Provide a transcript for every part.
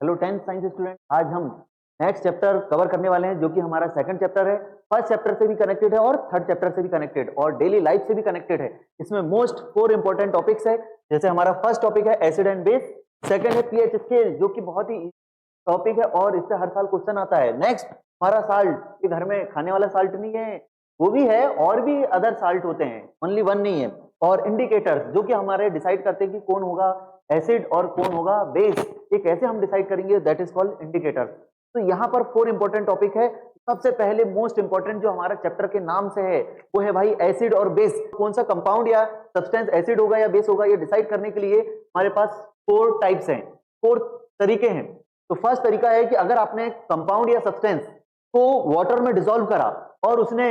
Hello 10th science student, आज हम next chapter cover करने वाले हैं जो कि हमारा सेकंड चैप्टर है। फर्स्ट चैप्टर से भी कनेक्टेड है और थर्ड चैप्टर से भी कनेक्टेड और डेली लाइफ से भी कनेक्टेड है। इसमें मोस्ट 4 इंपॉर्टेंट टॉपिक्स है। जैसे हमारा फर्स्ट टॉपिक है एसिड एंड बेस, सेकंड है पीएच स्केल जो कि बहुत ही टॉपिक है और इससे हर साल क्वेश्चन आता है। नेक्स्ट हमारा साल्ट, ये घर में खाने वाला साल्ट नहीं है, वो भी है और भी अदर साल्ट होते हैं, ओनली वन नहीं है। और इंडिकेटर्स जो कि हमारे डिसाइड करते हैं कि कौन होगा एसिड और कौन होगा बेस, ये कैसे हम डिसाइड करेंगे, दैट इज कॉल्ड इंडिकेटर। तो यहाँ पर 4 इंपॉर्टेंट टॉपिक है। सबसे पहले मोस्ट इंपॉर्टेंट जो हमारा चैप्टर के नाम से है वो है भाई एसिड और बेस। कौन सा कंपाउंड या सब्सटेंस एसिड होगा या बेस होगा ये डिसाइड करने के लिए हमारे पास 4 टाइप्स हैं, 4 तरीके हैं। तो फर्स्ट तरीका है कि अगर आपने कंपाउंड या सब्सटेंस को वाटर में डिसॉल्व करा और उसने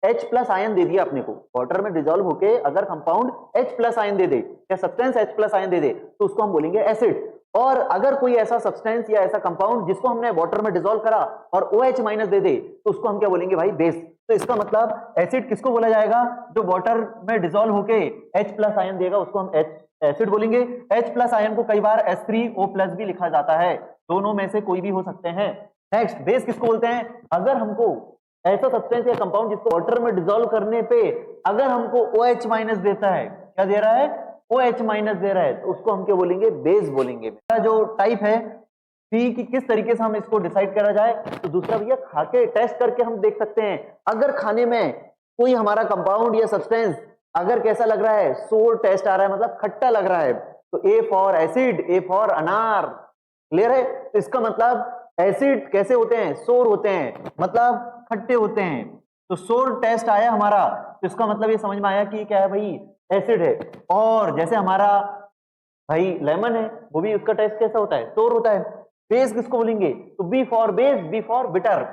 H प्लस आयन दे दिया अपने को, वाटर में डिसॉल्व होके अगर कंपाउंड H प्लस आयन दे दे या सब्सटेंस H प्लस आयन दे दे तो उसको हम बोलेंगे एसिड। और अगर कोई ऐसा सब्सटेंस या ऐसा कंपाउंड जिसको हमने वाटर में डिसॉल्व करा और OH माइनस दे दे तो उसको हम क्या बोलेंगे भाई बेस। तो इसका मतलब एसिड किसको बोला जाएगा, जो वाटर में डिसॉल्व होके H प्लस आयन देगा उसको हम एसिड बोलेंगे। H प्लस आयन को कई बार H3O प्लस भी लिखा जाता है, दोनों में से कोई भी हो सकते हैं। नेक्स्ट बेस किसको बोलते हैं, अगर हमको ऐसा सब्सटेंस या कंपाउंड जिसको वाटर में डिसॉल्व करने पे अगर हमको OH माइनस देता है, क्या दे रहा है, OH माइनस दे रहा है, तो उसको हम क्या बोलेंगे, बेस बोलेंगे। जो टाइप है पी की किस तरीके से हम इसको डिसाइड करा जाए, तो दूसरा भैया खा के टेस्ट करके हम देख सकते हैं। अगर खाने में कोई हमारा कंपाउंड या सब्सटेंस अगर कैसा लग रहा है, सोर टेस्ट आ रहा है मतलब खट्टा लग रहा है, तो A for acid, A for अनार। क्लियर है। तो इसका मतलब एसिड कैसे होते हैं, सोर होते हैं, मतलब खट्टे होते हैं। तो सोर टेस्ट आया हमारा, तो इसका मतलब ये समझ में आया कि क्या है भाई, एसिड है। और जैसे हमारा भाई लेमन है, वो भी उसका टेस्ट कैसा होता है, सोर होता है। बेस किसको बोलेंगे, तो B for base, B for bitter,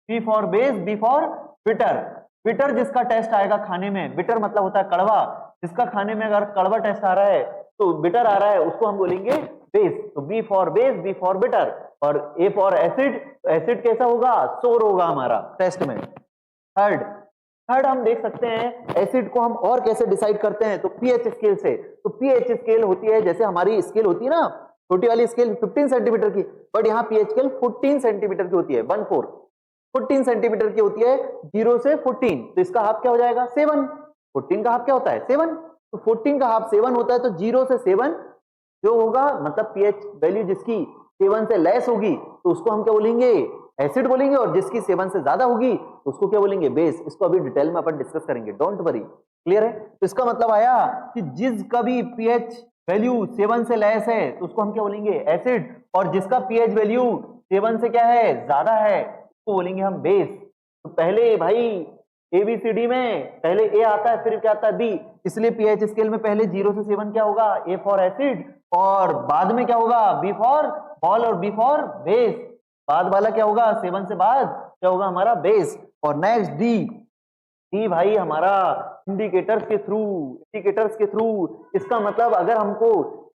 B for base, B for bitter. Bitter जिसका टेस्ट आएगा खाने में, बिटर मतलब होता है कड़वा, जिसका खाने में अगर कड़वा टेस्ट आ रहा है तो बिटर आ रहा है, उसको हम बोलेंगे बेस। तो B for base, B for bitter. और ए फॉर एसिड, तो एसिड कैसा होगा, सोर होगा हमारा टेस्ट में। थर्ड हम देख सकते हैं एसिड को हम और कैसे डिसाइड करते हैं, तो पीएच स्केल से। तो पीएच स्केल होती है, जैसे हमारी स्केल होती है ना छोटी वाली स्केल 15 सेंटीमीटर की, बट यहाँ पीएच स्केल 14 सेंटीमीटर की होती है, 14 सेंटीमीटर की होती है, 0 से 14। तो इसका हाफ क्या हो जाएगा, 7। 14 का हाफ क्या होता है, 7। तो 14 का हाफ 7 होता है, तो 0 से 7 जो होगा, मतलब पीएच वैल्यू जिसकी 7 से लेस होगी तो उसको हम क्या बोलेंगे, एसिड बोलेंगे। और जिसकी 7 से ज्यादा होगी तो उसको क्या बोलेंगे, बेस। इसको अभी डिटेल में अपन डिस्कस करेंगे, डोंट वरी। क्लियर है। तो इसका मतलब आया कि जिसका भी पीएच वैल्यू 7 से लेस है तो उसको हम क्या बोलेंगे, एसिड। और जिसका पीएच वैल्यू 7 से क्या है, ज्यादा है, उसको बोलेंगे हम बेस। तो पहले भाई एबीसीडी में पहले ए आता है फिर क्या आता है, बी। इसलिए पीएच स्केल में पहले 0 से 7 क्या होगा, ए फॉर एसिड, और बाद में क्या होगा, बी फॉर बॉल और बी फॉर बेस। बाद वाला क्या होगा, 7 से बाद क्या होगा हमारा बेस। और नेक्स्ट डी भाई हमारा इंडिकेटर्स के थ्रू, इंडिकेटर्स के थ्रू। इसका मतलब अगर हमको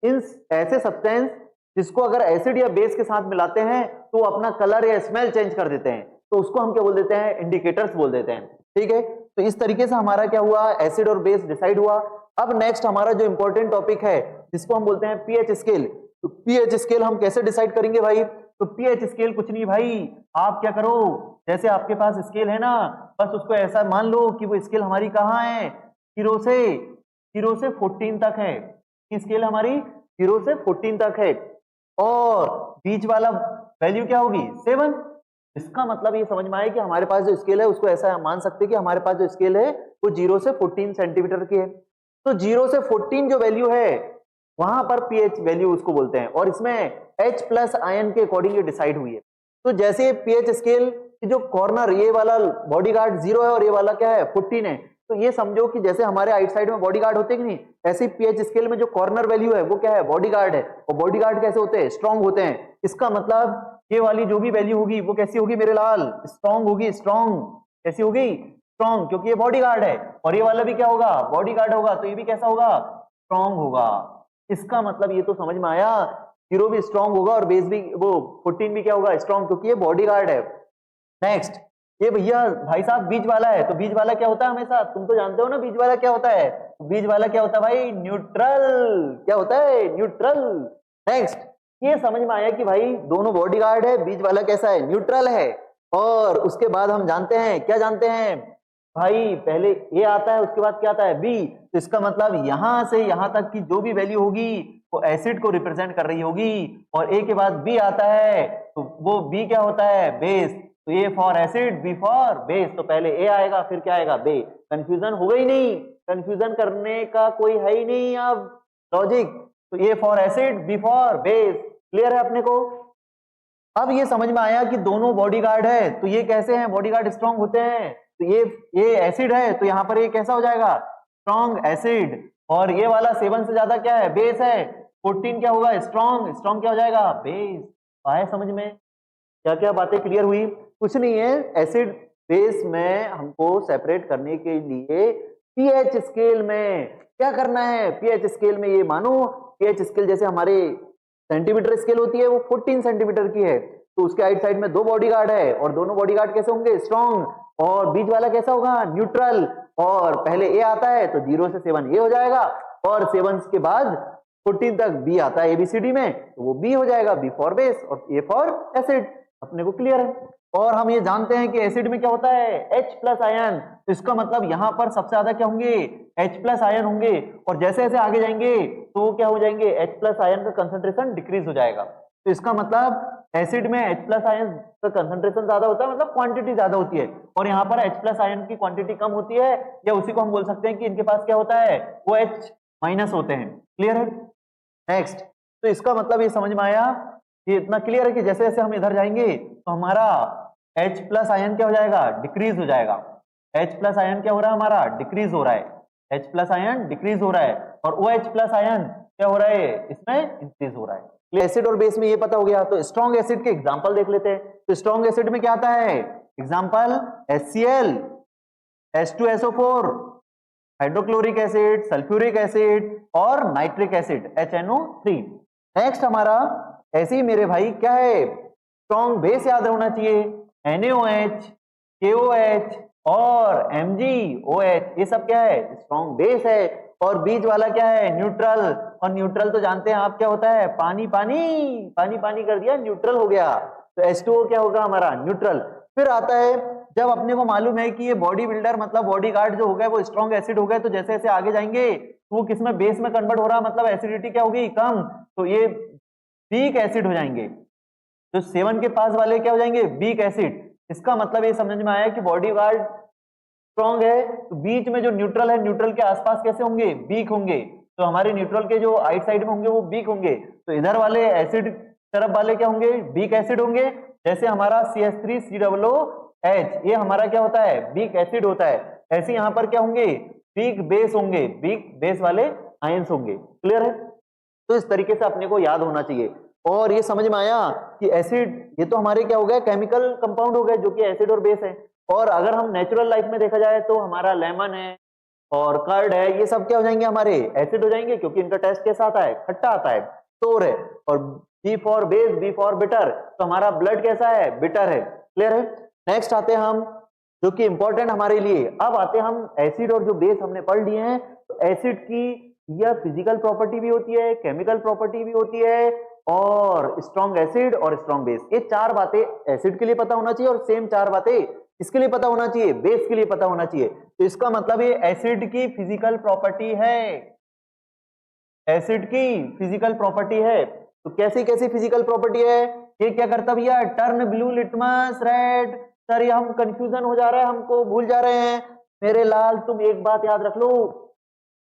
इन ऐसे सब्सटेंस जिसको अगर एसिड या बेस के साथ मिलाते हैं तो अपना कलर या स्मेल चेंज कर देते हैं, तो उसको हम क्या बोल देते हैं, इंडिकेटर्स बोल देते हैं। ठीक है। तो इस तरीके से हमारा क्या हुआ, एसिड और बेस डिसाइड हुआ। अब नेक्स्ट हमारा जो इंपॉर्टेंट टॉपिक है जिसको हम बोलते हैं पीएच स्केल। तो पीएच स्केल हम कैसे डिसाइड करेंगे भाई, तो पीएच स्केल कुछ नहीं भाई, आप क्या करो, जैसे आपके पास स्केल है ना, बस उसको ऐसा मान लो कि वो स्केल हमारी कहाँ है, 0 से 14 तक है। कि स्केल हमारी 0 से 14 तक है और बीच वाला वैल्यू क्या होगी, 7। इसका मतलब ये समझ में आया कि हमारे पास जो स्केल है उसको ऐसा मान सकते हैं कि हमारे पास जो स्केल है वो 0 से 14 सेंटीमीटर की है। तो 0 से 14 जो वैल्यू है वहां पर पीएच वैल्यू उसको बोलते हैं, और इसमें H प्लस आयन के अकॉर्डिंग ये डिसाइड हुई है। तो जैसे पीएच स्केल की जो कॉर्नर, ये वाला बॉडीगार्ड 0 है और ये वाला क्या है, 14 है, तो ये समझो कि जैसे हमारे आइट साइड में बॉडीगार्ड होते हैं कि नहीं, ऐसे ही पीएच स्केल में जो कॉर्नर वैल्यू है वो क्या है, बॉडीगार्ड है। और बॉडीगार्ड कैसे होते हैं, स्ट्रॉन्ग होते हैं। इसका मतलब ये वाली जो भी वैल्यू होगी वो कैसी होगी मेरे लाल, स्ट्रॉन्ग होगी। स्ट्रॉन्ग कैसी होगी, स्ट्रॉन्ग, क्योंकि ये बॉडीगार्ड है। और ये वाला भी क्या होगा, बॉडीगार्ड होगा, तो ये भी कैसा होगा, स्ट्रॉन्ग होगा। इसका मतलब ये तो समझ में आया, 0 भी स्ट्रॉन्ग होगा और बेस भी, वो 14 भी क्या होगा, स्ट्रॉन्ग, क्योंकि ये बॉडीगार्ड है। नेक्स्ट ये भैया भाई साहब बीच वाला है, तो बीच वाला क्या होता है हमेशा, तुम तो जानते हो ना बीच वाला क्या होता है, बीच वाला क्या होता है भाई, न्यूट्रल। क्या होता है, न्यूट्रल। नेक्स्ट ये समझ में आया कि भाई दोनों बॉडीगार्ड है, बीच वाला कैसा है, न्यूट्रल है। और उसके बाद हम जानते हैं, क्या जानते हैं भाई, पहले ए आता है उसके बाद क्या आता है, बी। तो इसका मतलब यहां से यहां तक की जो भी वैल्यू होगी वो एसिड को रिप्रेजेंट कर रही होगी, और ए के बाद बी आता है तो वो बी क्या होता है, बेस। तो A for acid, B for base, तो पहले ए आएगा फिर क्या आएगा, बे। कंफ्यूजन हो गई नहीं, कंफ्यूजन करने का कोई है ही नहीं अब लॉजिक। तो A for acid, B for base, clear है अपने को। अब ये समझ में आया कि दोनों बॉडीगार्ड है तो ये कैसे हैं, बॉडीगार्ड स्ट्रांग होते हैं। तो ये एसिड है तो यहाँ पर ये कैसा हो जाएगा, स्ट्रांग एसिड। और ये वाला 7 से ज्यादा क्या है, बेस है। 14 क्या होगा, स्ट्रांग। स्ट्रांग क्या हो जाएगा, बेस। आया समझ में, क्या क्या बातें क्लियर हुई। कुछ नहीं है, एसिड बेस में हमको सेपरेट करने के लिए पीएच स्केल में क्या करना है, पीएच स्केल में ये मानो, पीएच स्केल जैसे हमारे सेंटीमीटर स्केल होती है वो 14 सेंटीमीटर की है, तो उसके राइट साइड में 2 बॉडीगार्ड है और दोनों बॉडीगार्ड कैसे होंगे, स्ट्रॉन्ग। और बीच वाला कैसा होगा, न्यूट्रल। और पहले ए आता है तो 0 से 7 ए हो जाएगा, और 7 के बाद 14 तक बी आता है एबीसीडी में, तो वो बी हो जाएगा, बी फॉर बेस और ए फॉर एसिड। अपने को क्लियर है। और हम ये जानते हैं कि एसिड में क्या होता है, H प्लस आयन। तो इसका मतलब यहां पर सबसे ज्यादा क्या होंगे, H प्लस आयन होंगे। और जैसे जैसे आगे जाएंगे तो वो क्या हो जाएंगे, H प्लस आयन का कंसंट्रेशन डिक्रीज हो जाएगा। तो इसका मतलब एसिड में H प्लस आयन का कंसंट्रेशन ज्यादा होता है, मतलब क्वांटिटी ज्यादा होती है, और यहाँ पर H प्लस आयन की क्वांटिटी कम होती है, या उसी को हम बोल सकते हैं कि इनके पास क्या होता है, वो H माइनस होते हैं। क्लियर है। नेक्स्ट, तो इसका मतलब ये समझ में आया, ये इतना क्लियर है कि जैसे जैसे हम इधर जाएंगे तो हमारा H प्लस आयन क्या हो जाएगा, डिक्रीज हो जाएगा। H प्लस आयन क्या हो रहा है, हमारा डिक्रीज हो रहा है। H प्लस आयन डिक्रीज हो रहा है, और OH प्लस आयन क्या हो रहा है, इसमें इंक्रीज हो रहा है। एसिड और बेस में ये पता हो गया। तो स्ट्रॉन्ग एसिड के एग्जांपल देख लेते हैं। तो स्ट्रॉन्ग एसिड में क्या आता है, example HCl, H2SO4, hydrochloric acid, sulphuric acid और नाइट्रिक एसिड HNO3। नेक्स्ट हमारा ऐसे ही मेरे भाई क्या है, स्ट्रॉन्ग बेस याद होना चाहिए, NaOH, KOH और MgOH, ये सब क्या है, स्ट्रॉन्ग बेस है। और बीच वाला क्या है, न्यूट्रल। और न्यूट्रल तो जानते हैं आप क्या होता है, पानी पानी, पानी पानी कर दिया, न्यूट्रल हो गया। तो H2O क्या होगा हमारा, न्यूट्रल। फिर आता है, जब अपने को मालूम है कि ये बॉडी बिल्डर मतलब बॉडी गार्ड जो हो गया वो स्ट्रॉन्ग एसिड हो गया, तो जैसे जैसे आगे जाएंगे तो वो किसमें, बेस में कन्वर्ट हो रहा, मतलब एसिडिटी क्या होगी, कम। तो ये वीक एसिड हो जाएंगे। तो 7 के पास वाले क्या हो जाएंगे, वीक एसिड। इसका मतलब ये समझ में आया कि बॉडी गार्ड स्ट्रॉन्ग है तो बीच में जो न्यूट्रल है, न्यूट्रल के आसपास कैसे होंगे, वीक होंगे। तो हमारे न्यूट्रल के जो राइट साइड में होंगे वो वीक होंगे, तो इधर वाले एसिड तरफ वाले क्या होंगे, वीक एसिड होंगे। जैसे हमारा CH3COOH, ये हमारा क्या होता है, वीक एसिड होता है। ऐसे यहाँ पर क्या होंगे, वीक बेस होंगे, वीक बेस वाले आयंस होंगे। क्लियर है। तो इस तरीके से अपने को याद होना चाहिए। और ये समझ में आया कि एसिड, ये तो हमारे क्या हो गया, केमिकल कंपाउंड हो गए जो कि एसिड और बेस है। और अगर हम नेचुरल लाइफ में देखा जाए तो हमारा लेमन है और कर्ड है, ये सब क्या हो जाएंगे, हमारे एसिड हो जाएंगे, क्योंकि इनका टेस्ट कैसा आता है, खट्टा आता है, सोर है। और B for base, B for bitter, तो हमारा ब्लड कैसा है, बिटर है। क्लियर है। नेक्स्ट आते हैं हम, जो कि इंपॉर्टेंट हमारे लिए, अब आते हैं हम एसिड और जो बेस हमने पढ़ लिए हैं। तो एसिड की यह फिजिकल प्रॉपर्टी भी होती है, केमिकल प्रॉपर्टी भी होती है, और स्ट्रॉन्ग एसिड और स्ट्रॉन्ग बेस, ये 4 बातें एसिड के लिए पता होना चाहिए, और सेम 4 बातें इसके लिए पता होना चाहिए, बेस के लिए पता होना चाहिए। तो इसका मतलब ये एसिड की फिजिकल प्रॉपर्टी है, एसिड की फिजिकल प्रॉपर्टी है। तो कैसी कैसी फिजिकल प्रॉपर्टी है, ये क्या करता भैया, turn blue litmus red. Sir ये हम कंफ्यूजन हो जा रहा है, हमको भूल जा रहे हैं। मेरे लाल तुम एक बात याद रख लो,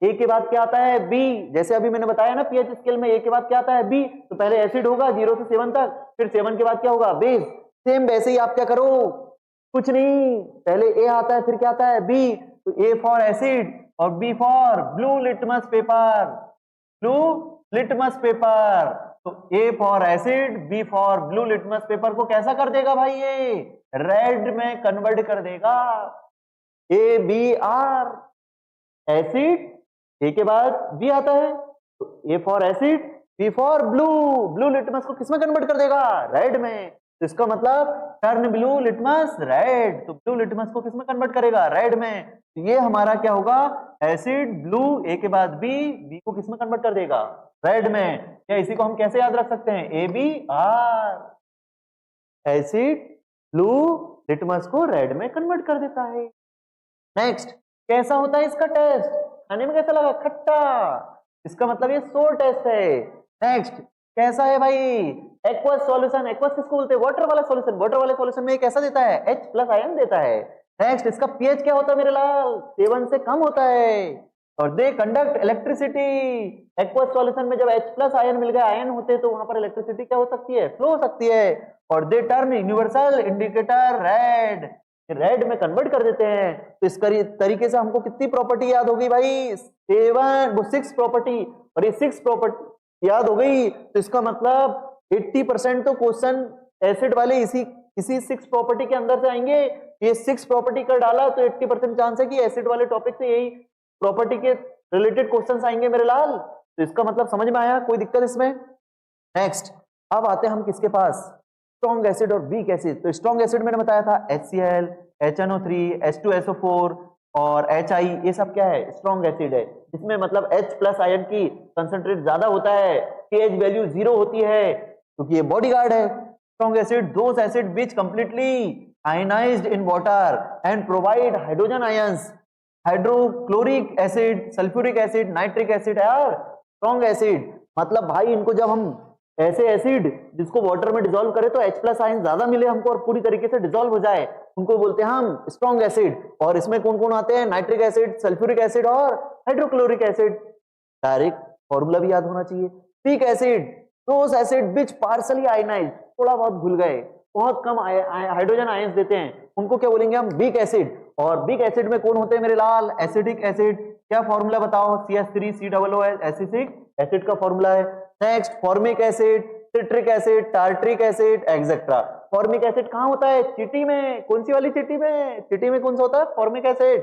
ए के बाद क्या आता है, बी। जैसे अभी मैंने बताया ना पीएच स्केल में ए के बाद क्या आता है, बी। तो पहले एसिड होगा 0 से 7 तक, फिर 7 के बाद क्या होगा, बेस। सेम वैसे ही आप क्या करो, कुछ नहीं, पहले ए आता है फिर क्या आता है, बी। तो ए फॉर एसिड और B for blue litmus paper, blue litmus paper. तो A for acid, B for blue litmus paper को कैसा कर देगा भाई, ये रेड में कन्वर्ट कर देगा। A B R, acid, A के बाद बी आता है, तो A for acid, B for blue, blue litmus को किसमें कन्वर्ट कर देगा, रेड में। तो इसका मतलब टर्न ब्लू लिटमस रेड, तो ब्लू लिटमस को किस में कन्वर्ट करेगा? रेड में। तो ये हमारा क्या होगा? एसिड ब्लू, ए के बाद बी, बी को किस में कन्वर्ट कर देगा? रेड में। क्या इसी को हम कैसे याद रख सकते हैं? A B R, acid blue litmus को रेड में कन्वर्ट कर देता है। नेक्स्ट, कैसा होता है इसका टेस्ट? खाने में कैसा लगा? खट्टा, इसका मतलब ये सोर टेस्ट है। नेक्स्ट, कैसा है भाई? एक्वस सॉल्यूशन, एक्वस किसको बोलते हैं? वाटर वाला सॉल्यूशन, वाटर वाले सॉल्यूशन में कैसा देता है? H+ आयन देता है। नेक्स्ट, इसका पीएच क्या होता है मेरे लाल? 7 से कम होता है। और they conduct electricity, aqueous solution में जब H+ आयन मिल गया, आयन होते तो वहां पर इलेक्ट्रिसिटी क्या हो सकती है? फ्लो हो सकती है। और they turn universal indicator red, red में कन्वर्ट कर देते हैं। तो इस तरीके से हमको कितनी प्रॉपर्टी याद होगी भाई? 6 प्रॉपर्टी, और ये 6 प्रॉपर्टी याद हो गई। तो इसका मतलब 80% तो क्वेश्चन एसिड वाले इसी 6 प्रॉपर्टी के अंदर से आएंगे। ये 6 प्रॉपर्टी कर डाला तो 80% चांस है कि एसिड वाले टॉपिक से यही प्रॉपर्टी के रिलेटेड क्वेश्चंस आएंगे मेरे लाल। तो इसका मतलब समझ में आया? कोई दिक्कत इसमें? नेक्स्ट, अब आते हैं हम किसके पास? स्ट्रॉन्ग एसिड और वीक एसिड। तो स्ट्रॉन्ग एसिड मैंने बताया था HCl, HNO3, H2SO4 और HI, ये सब क्या है? स्ट्रॉन्ग एसिड है, जिसमें मतलब H+ आयन की कंसंट्रेट ज्यादा होता है, pH वैल्यू 0 होती है, क्योंकि ये बॉडीगार्ड है। Strong acid those acid which completely ionised in water and provide hydrogen ions, hydrochloric acid, sulphuric acid, nitric acid है यार स्ट्रॉन्ग एसिड। मतलब भाई इनको जब हम ऐसे एसिड जिसको वाटर में डिसॉल्व करें तो H+ आयन ज्यादा मिले हमको और पूरी तरीके से डिसॉल्व हो जाए, उनको बोलते हैं हम स्ट्रॉन्ग एसिड। और इसमें कौन कौन आते हैं? नाइट्रिक एसिड, सल्फ्यूरिक एसिड और हाइड्रोक्लोरिक एसिड। डायरेक्ट फॉर्मूला भी याद होना चाहिए। Weak acid those acid which partially ionize, थोड़ा बहुत भूल गए, बहुत कम हाइड्रोजन आयंस देते हैं, उनको क्या बोलेंगे हम? Weak acid. और वीक एसिड में कौन होते हैं मेरे लाल? Acetic acid. क्या फॉर्मूला बताओ? CH3COO एसिडिक एसिड का फॉर्मूला है। Next, formic acid, citric acid, tartaric acid etcetera. Formic acid कहां होता है? चींटी में। कौन सी वाली चींटी में? चींटी में कौन सा होता है? फॉर्मिक एसिड,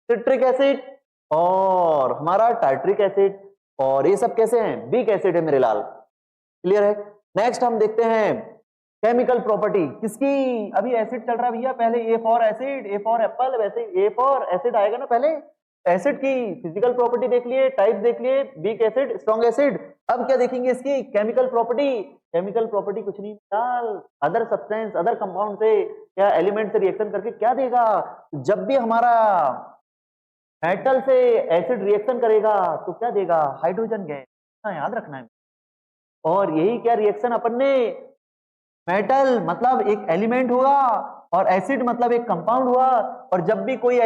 सिट्रिक एसिड और हमारा टार्ट्रिक एसिड। और ये सब कैसे हैं? वीक एसिड है मेरे लाल। क्लियर है? नेक्स्ट हम देखते हैं केमिकल प्रॉपर्टी किसकी। अभी एसिड चल रहा है भैया, पहले A for acid, A for Apple, वैसे A फॉर एसिड आएगा ना पहले। एसिड की फिजिकल प्रॉपर्टी देख लिए, टाइप देख लिए, वीक एसिड, स्ट्रॉन्ग एसिड। अब क्या देखेंगे? इसकी केमिकल प्रॉपर्टी। केमिकल प्रॉपर्टी कुछ नहीं डाल, अदर सब्सटेंस, अदर कंपाउंड से या एलिमेंट से रिएक्शन करके क्या देगा? जब भी हमारा मेटल से एसिड रिएक्शन करेगा तो क्या देगा? Hydrogen gas. याद रखना है। और यही क्या रिएक्शन अपन ने, मेटल मतलब एक एलिमेंट हुआ और एसिड मतलब एक कंपाउंड हुआ। और जब भी कोई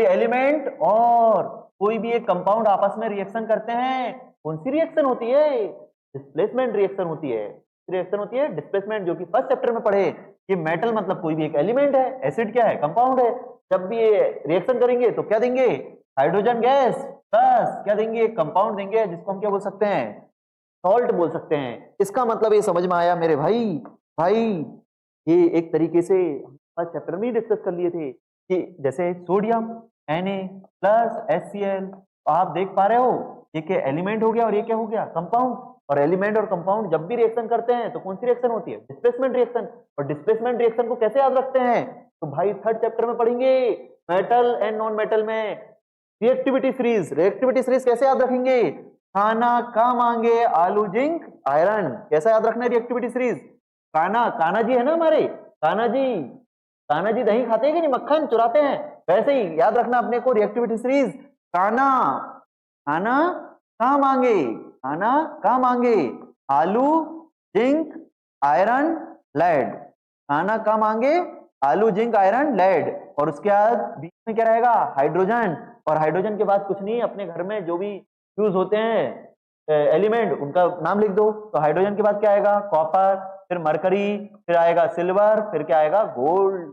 एलिमेंट और कोई भी एक कंपाउंड आपस में रिएक्शन करते हैं, कौन सी रिएक्शन होती है? डिस्प्लेसमेंट रिएक्शन होती है। रिएक्शन होती है डिस्प्लेसमेंट, जो कि फर्स्ट चैप्टर में पढ़े कि मेटल मतलब कोई भी एक एलिमेंट है, एसिड क्या है? कंपाउंड है। जब भी ये रिएक्शन करेंगे तो क्या देंगे? हाइड्रोजन गैस प्लस क्या देंगे? कंपाउंड देंगे, जिसको हम क्या बोल सकते हैं? सॉल्ट बोल सकते हैं। इसका मतलब ये समझ में आया मेरे भाई ये एक तरीके से फर्स्ट चैप्टर में ही डिस्कस कर लिए थे कि जैसे सोडियम Na+HCl, आप देख पा रहे हो ये क्या एलिमेंट हो गया और ये क्या हो गया? कंपाउंड। और एलिमेंट और कंपाउंड जब भी रिएक्शन करते हैं तो कौन सी रिएक्शन होती है? Displacement reaction. और डिस्प्लेसमेंट रिएक्शन को कैसे याद रखते हैं? तो भाई थर्ड चैप्टर में पढ़ेंगे मेटल एंड नॉन मेटल में रिएक्टिविटी सीरीज। रिएक्टिविटी सीरीज कैसे याद रखेंगे? खाना का मांगे आलू जिंक आयरन। कैसा याद रखना है रिएक्टिविटी सीरीज? काना जी है ना हमारे, काना जी दही खाते हैं कि नहीं? मक्खन चुराते हैं, वैसे ही याद रखना अपने को रिएक्टिविटी सीरीज। खाना का मांगे आलू जिंक आयरन लेड। खाना का मांगे आलू जिंक आयरन लेड। और उसके बाद बीच में क्या रहेगा? हाइड्रोजन। और हाइड्रोजन के बाद कुछ नहीं, अपने घर में जो भी यूज होते हैं एलिमेंट उनका नाम लिख दो। तो हाइड्रोजन के बाद क्या आएगा? कॉपर, फिर मरकरी, फिर आएगा सिल्वर, फिर क्या आएगा? गोल्ड।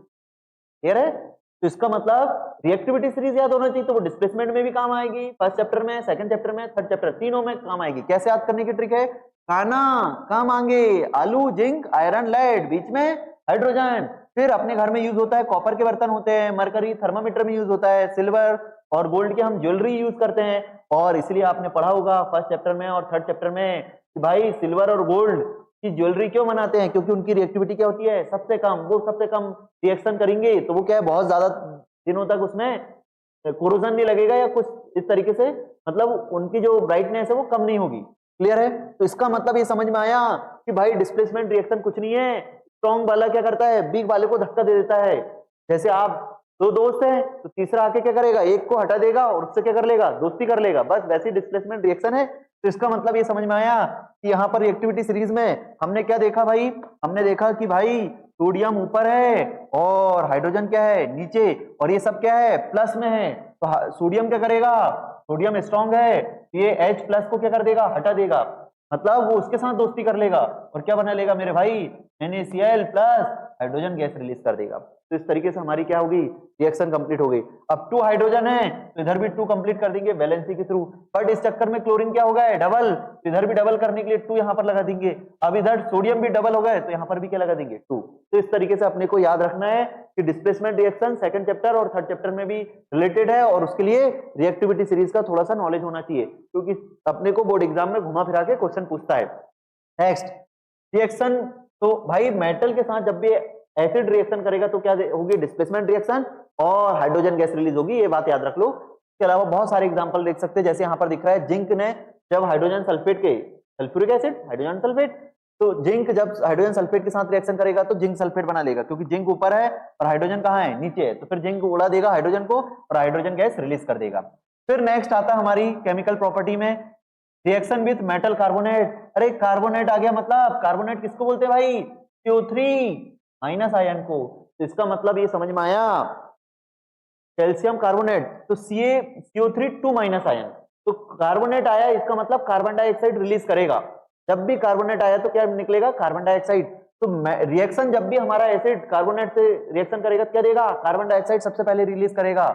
क्लियर है? तो इसका मतलब रिएक्टिविटी सीरीज याद होना चाहिए, तो वो डिस्प्लेसमेंट में भी काम आएगी, फर्स्ट चैप्टर में, सेकंड चैप्टर में, थर्ड चैप्टर, तीनों में काम आएगी। कैसे याद करने की ट्रिक है? खाना का मांगे आलू जिंक आयरन लेड, बीच में हाइड्रोजन। फिर अपने घर में यूज होता है, कॉपर के बर्तन होते हैं, मरकरी थर्मामीटर में यूज होता है, सिल्वर और गोल्ड के हम ज्वेलरी यूज करते हैं। और इसलिए आपने पढ़ा होगा फर्स्ट चैप्टर में और थर्ड चैप्टर में कि भाई सिल्वर और गोल्ड कि ज्वेलरी क्यों बनाते हैं, क्योंकि उनकी रिएक्टिविटी क्या होती है, सबसे कम, वो सबसे कम रिएक्शन करेंगे तो वो क्या है, बहुत ज्यादा दिनों तक उसमें कोरोजन नहीं लगेगा या कुछ इस तरीके से, मतलब उनकी जो ब्राइटनेस है वो कम नहीं होगी। क्लियर है? तो इसका मतलब ये समझ में आया कि भाई डिस्प्लेसमेंट रिएक्शन कुछ नहीं है, स्ट्रॉन्ग वाला क्या करता है, वीक वाले को धक्का दे देता है। जैसे आप दो दोस्त हैं तो तीसरा आके क्या करेगा, एक को हटा देगा और उससे क्या कर लेगा, दोस्ती कर लेगा, बस वैसी डिस्प्लेसमेंट रिएक्शन है। तो इसका मतलब ये समझ में आया कि यहाँ पर रिएक्टिविटी सीरीज में हमने क्या देखा भाई, हमने देखा कि भाई सोडियम ऊपर है और हाइड्रोजन क्या है, नीचे, और ये सब क्या है, प्लस में है। तो सोडियम क्या करेगा, सोडियम स्ट्रॉन्ग है, ये H प्लस को क्या कर देगा, हटा देगा, मतलब वो उसके साथ दोस्ती कर लेगा और क्या बना लेगा मेरे भाई, NaCl plus hydrogen gas release कर देगा। तो इस तरीके से हमारी क्या होगी, रिएक्शन कंप्लीट हो गई। अब 2 हाइड्रोजन है तो इधर भी 2 कंप्लीट कर देंगे वैलेंसी के थ्रू, बट इस चक्कर में क्लोरीन क्या हो गया है, डबल, तो इधर भी डबल करने के लिए 2 यहां पर लगा देंगे। अब इधर सोडियम भी डबल हो गए तो यहां पर भी क्या लगा देंगे, 2। तो इस तरीके से अपने को याद रखना है कि डिस्प्लेसमेंट रिएक्शन सेकंड चैप्टर और थर्ड चैप्टर में भी रिलेटेड है, और उसके लिए रिएक्टिविटी सीरीज का थोड़ा सा नॉलेज होना चाहिए, क्योंकि अपने को बोर्ड एग्जाम में घुमा फिरा के क्वेश्चन पूछता है। नेक्स्ट रिएक्शन, तो भाई मेटल के साथ जब भी एसिड रिएक्शन करेगा तो क्या होगी, डिस्प्लेसमेंट रिएक्शन और हाइड्रोजन गैस रिलीज होगी, ये बात याद रख लो। इसके अलावा बहुत सारे एग्जांपल देख सकते हैं, जैसे यहाँ पर दिख रहा है जिंक ने जब हाइड्रोजन सल्फेट के, सल्फ्यूरिक एसिड हाइड्रोजन सल्फेट, तो जिंक जब हाइड्रोजन सल्फेट के साथ रिएक्शन करेगा तो जिंक सल्फेट बना लेगा, क्योंकि जिंक ऊपर है और हाइड्रोजन कहाँ है, नीचे है, तो फिर जिंक उड़ा देगा हाइड्रोजन को और हाइड्रोजन गैस रिलीज कर देगा। फिर नेक्स्ट आता है हमारी केमिकल प्रॉपर्टी में रिएक्शन विथ मेटल कार्बोनेट। अरे कार्बोनेट आ गया, मतलब कार्बोनेट किसको बोलते हैं भाई, CO3 माइनस आयन को। तो इसका मतलब ये समझ में आया, कैल्शियम कार्बोनेट तो CO3 2 माइनस आयन, तो कार्बोनेट आया इसका मतलब कार्बन डाइऑक्साइड रिलीज करेगा। जब भी कार्बोनेट आया तो क्या निकलेगा, कार्बन डाइऑक्साइड। तो रिएक्शन जब भी हमारा एसिड कार्बोनेट से रिएक्शन करेगा तो क्या देगा, कार्बन डाइऑक्साइड सबसे पहले रिलीज करेगा।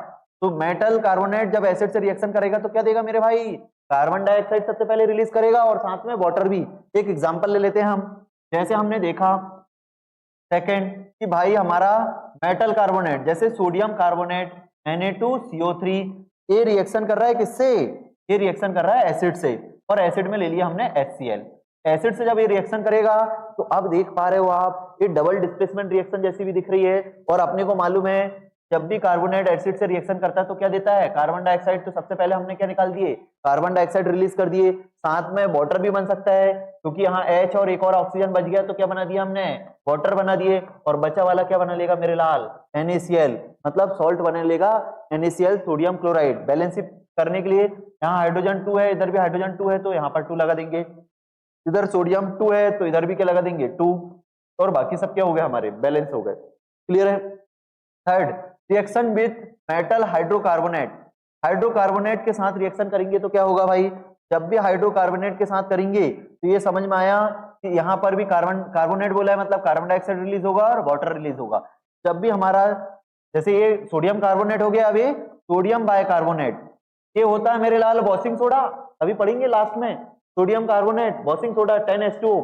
तो मेटल कार्बोनेट जब एसिड से रिएक्शन करेगा तो क्या देगा मेरे भाई, कार्बन डाइऑक्साइड सबसे पहले रिलीज करेगा और साथ में वाटर भी। एक एग्जांपल ले लेते हैं हम, जैसे हमने देखा सेकंड कि भाई हमारा मेटल कार्बोनेट जैसे सोडियम कार्बोनेट Na2CO3 ये रिएक्शन कर रहा है किससे, ये रिएक्शन कर रहा है एसिड से, और एसिड में ले लिया हमने HCl। एसिड से जब ये रिएक्शन करेगा तो अब देख पा रहे हो आप, ये डबल डिस्प्लेसमेंट रिएक्शन जैसी भी दिख रही है, और अपने को मालूम है जब भी कार्बोनेट एसिड से रिएक्शन करता है तो क्या देता है, कार्बन डाइऑक्साइड। तो सबसे पहले हमने क्या निकाल दिए, कार्बन डाइऑक्साइड रिलीज कर दिए, साथ में वाटर भी बन सकता है, क्योंकि यहाँ H और एक और ऑक्सीजन बच गया तो क्या बना दिया हमने, वाटर बना दिए, और बचा वाला क्या बना लेगा मेरे लाल, NaCl, मतलब सॉल्ट बना लेगा NaCl सोडियम क्लोराइड। बैलेंस करने के लिए यहाँ हाइड्रोजन 2 है, इधर भी हाइड्रोजन 2 है तो यहाँ पर 2 लगा देंगे, इधर सोडियम 2 है तो इधर भी क्या लगा देंगे 2, और बाकी सब क्या हो गया हमारे, बैलेंस हो गए। क्लियर है? Third reaction with metal hydrocarbonate. Hydrocarbonate के साथ रिएक्शन करेंगे तो क्या होगा भाई, जब भी हाइड्रोकार्बोनेट के साथ करेंगे तो ये समझ में आया कि यहाँ पर भी कार्बोनेट बोला है, मतलब कार्बन डाइऑक्साइड रिलीज होगा और वाटर रिलीज होगा। जब भी हमारा जैसे ये सोडियम कार्बोनेट हो गया, अब ये सोडियम बाइकार्बोनेट, ये होता है मेरे लाल वॉशिंग सोडा, अभी पढ़ेंगे लास्ट में, sodium carbonate washing soda 10H2,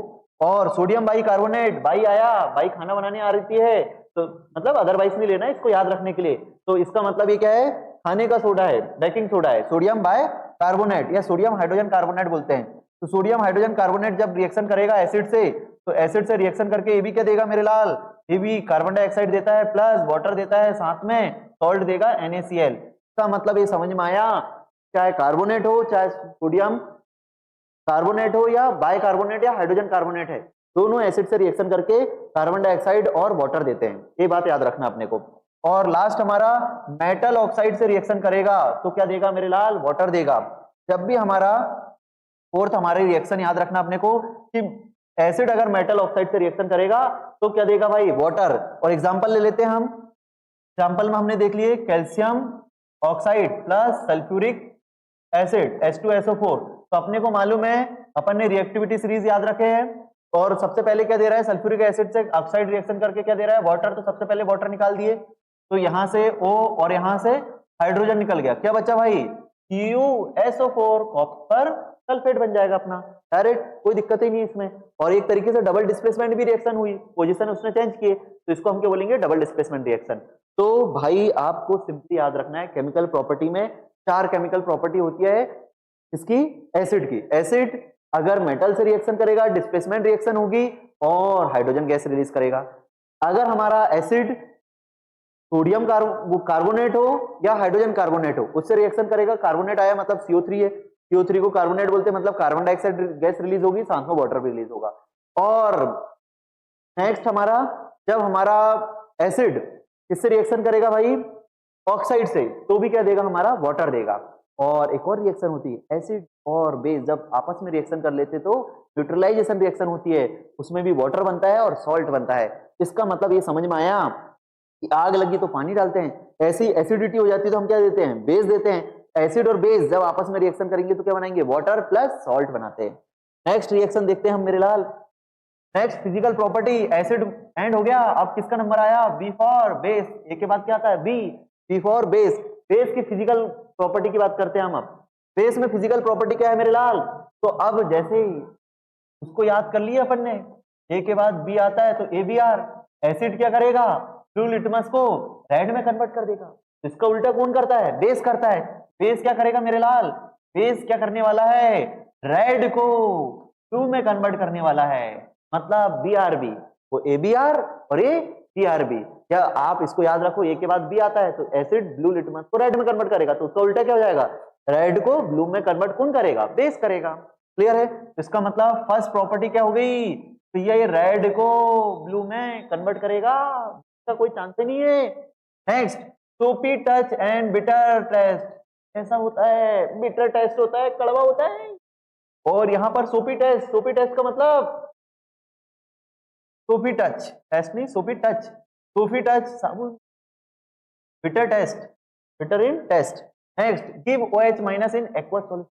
और सोडियम बाइकार्बोनेट, बाई आया, बाई खाना बनाने आ रही है, तो मतलब अदरवाइज नहीं लेना है इसको याद रखने के लिए। तो इसका मतलब ये क्या है, खाने का सोडा है, बेकिंग सोडा है, सोडियम बाइकार्बोनेट या सोडियम हाइड्रोजन कार्बोनेट बोलते हैं। तो सोडियम हाइड्रोजन कार्बोनेट जब रिएक्शन करेगा एसिड से, तो एसिड से रिएक्शन करके ये भी क्या देगा मेरे लाल, ये भी कार्बन डाइऑक्साइड देता है प्लस वाटर देता है, साथ में सॉल्ट देगा NaCl। इसका मतलब ये समझ में आया, चाहे कार्बोनेट हो चाहे सोडियम कार्बोनेट हो या बाइकार्बोनेट या हाइड्रोजन कार्बोनेट है, दोनों एसिड से रिएक्शन करके कार्बन डाइऑक्साइड और वाटर देते हैं, ये बात याद रखना अपने को। और लास्ट हमारा मेटल ऑक्साइड से रिएक्शन करेगा तो क्या देगा मेरे लाल, वाटर देगा। जब भी हमारा फोर्थ हमारे रिएक्शन याद रखना अपने को कि एसिड अगर मेटल ऑक्साइड से रिएक्शन करेगा तो क्या देगा भाई, वाटर। और एग्जांपल ले लेते हैं हम, एग्जांपल में हमने देख लिए calcium oxide plus sulphuric acid H2SO4। तो अपने को मालूम है, अपन ने रिएक्टिविटी सीरीज याद रखे हैं, और सबसे पहले क्या दे रहा है, सल्फ्यूरिक एसिड से ऑक्साइड रिएक्शन करके क्या दे रहा है, वाटर। तो सबसे पहले वाटर निकाल दिए, तो यहां से O और यहां से हाइड्रोजन निकल गया, क्या बचा भाई, CuSO4, कॉपर सल्फेट बन जाएगा अपना डायरेक्ट, कोई दिक्कत ही नहीं इसमें। और एक तरीके से डबल डिस्प्लेसमेंट भी रिएक्शन हुई, पोजीशन उसने चेंज किए, तो इसको हम क्या बोलेंगे, डबल डिस्प्लेसमेंट रिएक्शन। तो भाई आपको सिंपली याद रखना है, केमिकल प्रॉपर्टी में 4 केमिकल प्रॉपर्टी होती है इसकी, एसिड की। एसिड अगर मेटल से रिएक्शन करेगा डिस्प्लेसमेंट रिएक्शन होगी और हाइड्रोजन गैस रिलीज करेगा। अगर हमारा एसिड सोडियम कार्बोनेट हो या हाइड्रोजन कार्बोनेट हो, उससे रिएक्शन करेगा, कार्बोनेट आया मतलब CO3 है, CO3 को कार्बोनेट बोलते हैं, मतलब कार्बन डाइऑक्साइड गैस रिलीज होगी, साथ में वाटर भी रिलीज होगा। और नेक्स्ट हमारा, जब हमारा एसिड किससे रिएक्शन करेगा भाई, ऑक्साइड से, तो भी क्या देगा, हमारा वाटर देगा। और एक और रिएक्शन होती है, एसिड और बेस जब आपस में रिएक्शन कर लेते तो न्यूट्रलाइजेशन रिएक्शन होती है, उसमें भी वाटर बनता है और सॉल्ट बनता है। इसका मतलब ये समझ में आया कि आग लगी तो पानी डालते हैं, ऐसी एसिडिटी हो जाती है तो हम क्या देते हैं, बेस देते हैं। एसिड और बेस जब आपस में रिएक्शन करेंगे तो क्या बनाएंगे, वाटर प्लस सॉल्ट बनाते हैं। नेक्स्ट रिएक्शन देखते हैं हम मेरे लाल। Next physical property, acid end हो गया, अब किसका नंबर आया, बी फॉर बेस। ए के बाद क्या आता है, बी फॉर बेस। बेस की फिजिकल प्रॉपर्टी की बात करते हैं हम। अब बेस में फिजिकल प्रॉपर्टी क्या है मेरे लाल, तो अब जैसे उसको याद कर लिया अपन ने, ए के बाद बी आता है तो ABR। एसिड क्या करेगा, ब्लू लिटमस को रेड में कन्वर्ट कर देगा। इसका उल्टा कौन करता है, बेस करता है। बेस क्या करेगा मेरे लाल, बेस क्या करने वाला है, रेड को ब्लू में कन्वर्ट करने वाला है, मतलब BRB। वो ABR और ये BRB। क्या आप इसको याद रखो, ए के बाद बी आता है तो एसिड ब्लू लिटमस को रेड में कन्वर्ट करेगा, तो उसका उल्टा क्या हो जाएगा, रेड को ब्लू में कन्वर्ट कौन करेगा, बेस करेगा। क्लियर है, इसका मतलब फर्स्ट प्रॉपर्टी क्या हो गई, तो ये रेड को ब्लू में कन्वर्ट करेगा, इसका कोई चांस ही नहीं है। नेक्स्ट, सोपी टच एंड बिटर टेस्ट। ऐसा होता है, बिटर टेस्ट होता है, कड़वा होता है। और यहां पर सोपी टेस्ट का मतलब सोफी टच टेस्ट नहीं, सोफी टच साबुन, bitter taste, bitter in taste. Next, give OH minus in aqueous solution,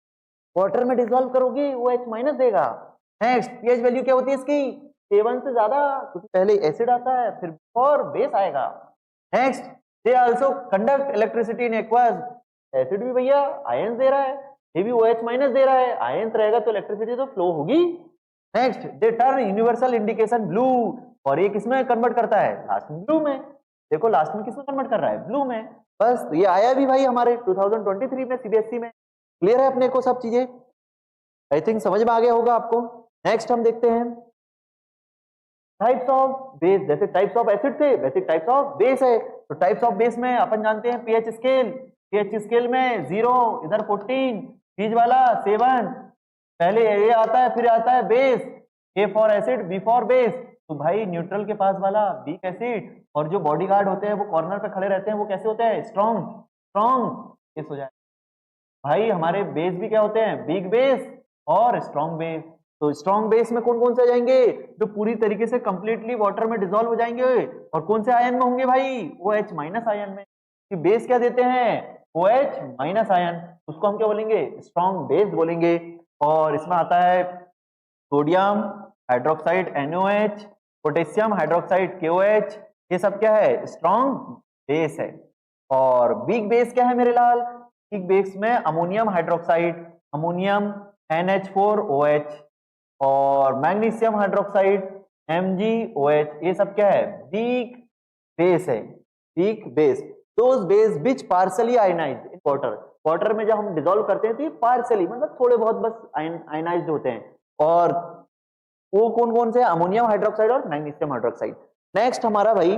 water में डिसॉल्व करोगे OH माइनस देगा। नेक्स्ट, पीएच वैल्यू क्या होती है इसकी, 7 से ज्यादा, क्योंकि पहले एसिड आता है फिर और बेस आएगा। Next, they also conduct electricity in aqueous, acid भी भैया आयन दे रहा है, ये भी OH माइनस दे रहा है, आयन रहेगा तो इलेक्ट्रिसिटी तो फ्लो होगी। Next, they turn universal indication blue, और ये किसमें कन्वर्ट करता है, लास्ट में ब्लू में। देखो लास्ट में किसमें कन्वर्ट कर रहा है, ब्लू में। बस तो ये आया भी भाई हमारे 2023 में CBSE में। क्लियर है अपने को सब चीजें, आई थिंक समझ में आ गया होगा आपको। नेक्स्ट हम देखते हैं टाइप्स ऑफ बेस, जैसे टाइप्स ऑफ एसिड थे वैसे टाइप्स ऑफ बेस है। तो टाइप्स ऑफ बेस में अपन जानते हैं पीएच स्केल में 0, इधर 14, बीच वाला 7, पहले ए आता है फिर आता है base, A for acid B for base. तो भाई न्यूट्रल के पास वाला वीक एसिड, और जो बॉडीगार्ड होते हैं वो कॉर्नर पे खड़े रहते हैं, वो कैसे होते हैं, स्ट्रॉन्ग बेस हो जाए। भाई हमारे बेस भी क्या होते हैं, वीक बेस और स्ट्रॉन्ग बेस। तो स्ट्रॉन्ग बेस में कौन कौन से आ जाएंगे, जो पूरी तरीके से कंप्लीटली वाटर में डिसॉल्व हो जाएंगे, और कौन से आयन में होंगे भाई, OH माइनस आयन में। बेस क्या देते हैं, OH माइनस आयन, उसको हम क्या बोलेंगे, स्ट्रॉन्ग बेस बोलेंगे। और इसमें आता है sodium hydroxide NaOH, potassium hydroxide KOH, ये सब क्या है, स्ट्रॉन्ग बेस है। और वीक बेस क्या है मेरे लाल, वीक बेस में अमोनियम हाइड्रोक्साइड, अमोनियम NH4OH, और मैग्नीशियम हाइड्रोक्साइड MgOH, ये सब क्या है, वीक बेस है, weak base. Those base which partially ionised in water में जब हम डिसॉल्व करते हैं तो ये पार्शियली मतलब थोड़े बहुत बस आयनाइज्ड होते हैं, और वो कौन कौन से, अमोनियम हाइड्रोक्साइड और मैग्नीशियम हाइड्रोक्साइड। नेक्स्ट हमारा भाई,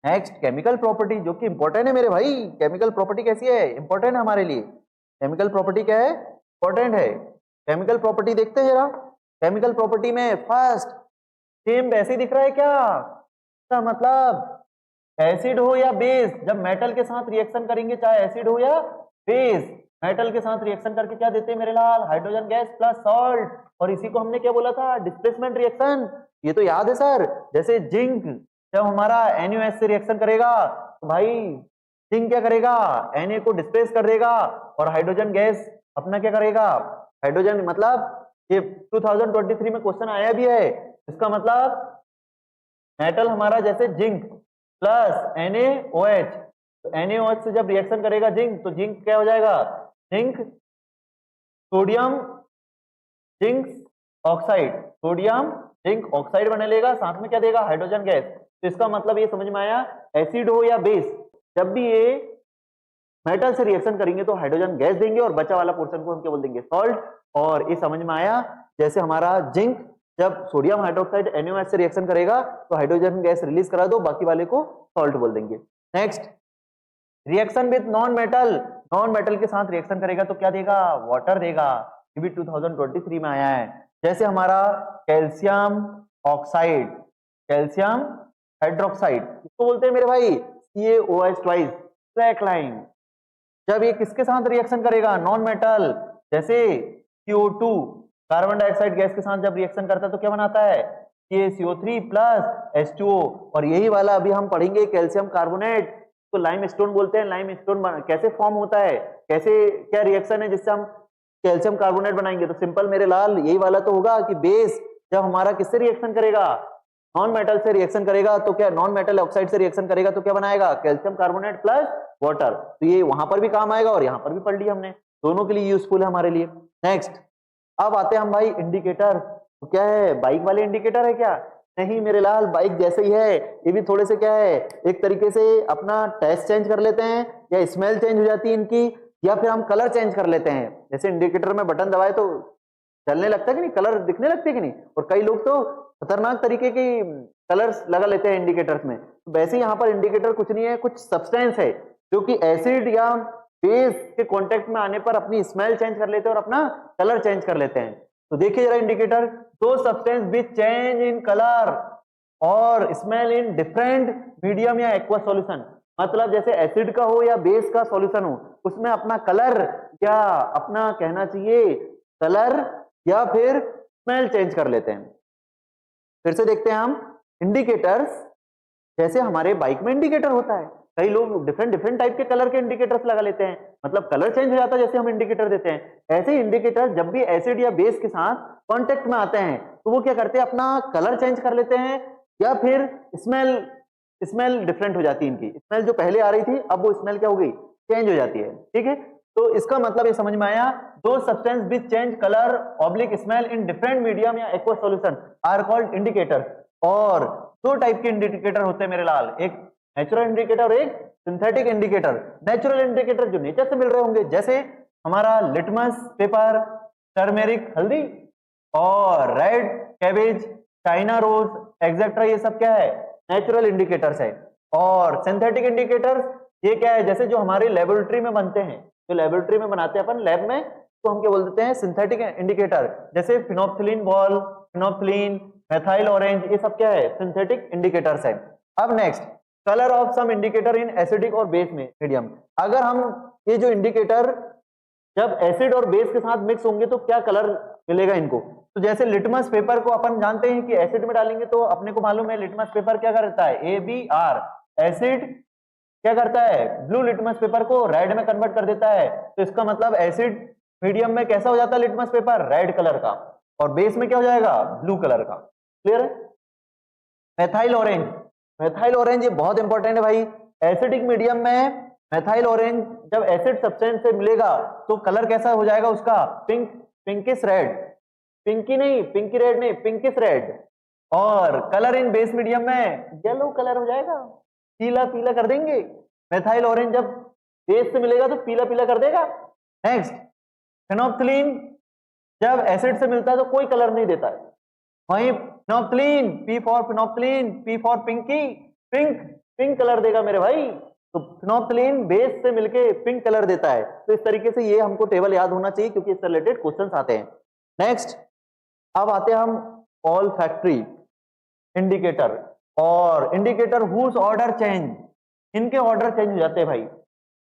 नेक्स्ट केमिकल प्रॉपर्टी, जो कि इंपॉर्टेंट है मेरे भाई। केमिकल प्रॉपर्टी कैसी है, इंपॉर्टेंट है हमारे लिए। केमिकल प्रॉपर्टी क्या है, इंपॉर्टेंट है। केमिकल प्रॉपर्टी देखते हैं जरा। केमिकल प्रॉपर्टी में फर्स्ट, सेम वैसे ही दिख रहा है क्या, इसका मतलब एसिड हो या बेस, जब मेटल के साथ रिएक्शन करेंगे, चाहे एसिड हो या बेस, मेटल के साथ रिएक्शन करके क्या देते हैं मेरे लाल, हाइड्रोजन गैस प्लस सॉल्ट। और इसी को हमने क्या बोला था, डिस्प्लेसमेंट रिएक्शन, ये तो याद है सर। जैसे जिंक जब हमारा NaOH से रिएक्शन करेगा तो भाई जिंक क्या करेगा, Na को डिस्प्लेस कर देगा, और हाइड्रोजन गैस अपना क्या करेगा, हाइड्रोजन, मतलब ये 2023 में क्वेश्चन आया भी है। इसका मतलब मेटल हमारा जैसे जिंक प्लस NaOH, तो NaOH से जब रिएक्शन करेगा जिंक, तो जिंक क्या हो जाएगा, zinc sodium zinc oxide, sodium zinc oxide बना लेगा, साथ में क्या देगा, हाइड्रोजन गैस। तो इसका मतलब ये समझ में आया, एसिड हो या बेस, जब भी ये मेटल से रिएक्शन करेंगे तो हाइड्रोजन गैस देंगे और बचा वाला पोर्शन को हम क्या बोल देंगे, सॉल्ट। और ये समझ में आया, जैसे हमारा जिंक जब सोडियम हाइड्रोक्साइड NaOH से रिएक्शन करेगा तो हाइड्रोजन गैस रिलीज करा दो, बाकी वाले को सॉल्ट बोल देंगे। Next, reaction with non metal, non metal के साथ रिएक्शन करेगा तो क्या देगा, वाटर देगा। ये भी 2023 में आया है। जैसे हमारा कैल्शियम ऑक्साइड, कैल्शियम हाइड्रोक्साइड, इसको बोलते हैं मेरे भाई CaOH ट्वाइस, ट्रैक लाइन। जब ये किसके साथ रिएक्शन करेगा, नॉन मेटल, जैसे CO2 कार्बन डाइऑक्साइड गैस के साथ जब रिएक्शन करता है तो क्या बनाता है, CaCO3 प्लस H2O। और यही वाला अभी हम पढ़ेंगे कैल्शियम कार्बोनेट, तो लाइमस्टोन बोलते हैं। लाइमस्टोन कैसे फॉर्म होता है, कैसे क्या रिएक्शन है जिससे हम कैल्शियम कार्बोनेट बनाएंगे, तो सिंपल मेरे लाल यही वाला तो होगा कि बेस जब हमारा किससे रिएक्शन करेगा, नॉन मेटल से रिएक्शन करेगा तो क्या, नॉन मेटल ऑक्साइड से रिएक्शन करेगा तो क्या बनाएगा, कैल्शियम कार्बोनेट प्लस वाटर। तो ये वहां पर भी काम आएगा और यहाँ पर भी पढ़ लिया हमने, दोनों के लिए यूजफुल है हमारे लिए। नेक्स्ट, अब आते हैं हम भाई इंडिकेटर। तो क्या है, बाइक वाले इंडिकेटर है क्या, नहीं मेरे लाल, बाइक जैसे ही है, ये भी थोड़े से क्या है, एक तरीके से अपना टेस्ट चेंज कर लेते हैं, या स्मेल चेंज हो जाती है इनकी, या फिर हम कलर चेंज कर लेते हैं। जैसे इंडिकेटर में बटन दबाए तो चलने लगता है कि नहीं, कलर दिखने लगते कि नहीं, और कई लोग तो खतरनाक तरीके की कलर्स लगा लेते हैं इंडिकेटर्स में। तो वैसे ही यहाँ पर इंडिकेटर कुछ नहीं है, कुछ सब्सटेंस है जो कि एसिड या बेस के कांटेक्ट में आने पर अपनी स्मेल चेंज कर लेते हैं और अपना कलर चेंज कर लेते हैं। तो देखिए जरा इंडिकेटर, दो substance which change in colour और स्मेल इन डिफरेंट मीडियम या एक्वा सॉल्यूशन। मतलब जैसे एसिड का हो या बेस का सॉल्यूशन हो, उसमें अपना कलर या अपना कहना चाहिए कलर या फिर स्मेल चेंज कर लेते हैं। फिर से देखते हैं हम इंडिकेटर्स, जैसे हमारे बाइक में इंडिकेटर होता है, कई लोग डिफरेंट डिफरेंट टाइप के कलर के इंडिकेटर्स लगा लेते हैं, मतलब कलर चेंज हो जाता है जैसे हम इंडिकेटर देते हैं। ऐसे ही इंडिकेटर जब भी एसिड या बेस के साथ कांटेक्ट में आते हैं तो वो क्या करते हैं, अपना कलर चेंज कर लेते हैं या फिर स्मेल डिफरेंट हो जाती है इनकी। स्मेल जो पहले आ रही थी अब वो स्मेल क्या हो गई, चेंज हो जाती है। ठीक है, तो इसका मतलब ये समझ में आया, दो substance which change colour oblique smell in different medium या aqua solution are called indicator. और दो टाइप के इंडिकेटर होते हैं मेरे लाल, एक नेचुरल इंडिकेटर और एक सिंथेटिक इंडिकेटर। नेचुरल इंडिकेटर जो नेचर से मिल रहे होंगे, जैसे हमारा लिटमस पेपर, टर्मेरिक हल्दी, और red cabbage, China rose etcetera, ये सब क्या है, नेचुरल इंडिकेटर्स है। और सिंथेटिक इंडिकेटर्स ये क्या है, जैसे जो हमारे लेबोरेटरी में बनते हैं, जो लेबोरेटरी में बनाते हैं अपन लैब में, तो हम क्या बोल देते हैं, सिंथेटिक इंडिकेटर। जैसे फिनोप्थिलीन बॉल, फिनोप्थिलीन, मेथाइल ऑरेंज, ये सब क्या है, सिंथेटिक इंडिकेटर्स है। अब next, colour of some indicator in acidic और बेस में मीडियम। अगर हम ये जो इंडिकेटर जब एसिड और बेस के साथ मिक्स होंगे तो क्या कलर मिलेगा इनको, तो जैसे लिटमस पेपर को अपन जानते हैं कि एसिड में डालेंगे तो अपने को मालूम है लिटमस पेपर क्या करता है, ABR, एसिड क्या करता है, ब्लू लिटमस पेपर को रेड में कन्वर्ट कर देता है। तो इसका मतलब एसिड मीडियम में कैसा हो जाता है लिटमस पेपर, रेड कलर का, और बेस में क्या हो जाएगा, ब्लू कलर का। क्लियर है। मेथाइल ऑरेंज, मेथाइल ऑरेंज ये बहुत इंपॉर्टेंट है भाई। एसिडिक मीडियम में मेथाइल ऑरेंज जब एसिड सब्सटेंस से मिलेगा तो कलर कैसा हो जाएगा उसका, पिंक, पिंकिश रेड, पिंकी नहीं, पिंकी रेड नहीं, पिंकिश रेड। और कलर इन बेस मीडियम में येलो कलर हो जाएगा, पीला पीला कर देंगे। मेथाइल ऑरेंज जब बेस से मिलेगा तो पीला पीला कर देगा। नेक्स्ट, फिनोप्थिलीन जब एसिड से मिलता है तो कोई कलर नहीं देता है, वहीं phenolphthalein, P for phenolphthalein, P for pinky, pink, pink colour देगा मेरे भाई। तो फिनोप्थिलीन बेस से मिलके पिंक कलर देता है। तो इस तरीके से ये हमको टेबल याद होना चाहिए क्योंकि इससे रिलेटेड क्वेश्चंस आते हैं। नेक्स्ट, अब आते हैं हम ऑल्फैक्टरी इंडिकेटर और इंडिकेटर हुज ऑर्डर चेंज, इनके ऑर्डर चेंज हो जाते हैं भाई।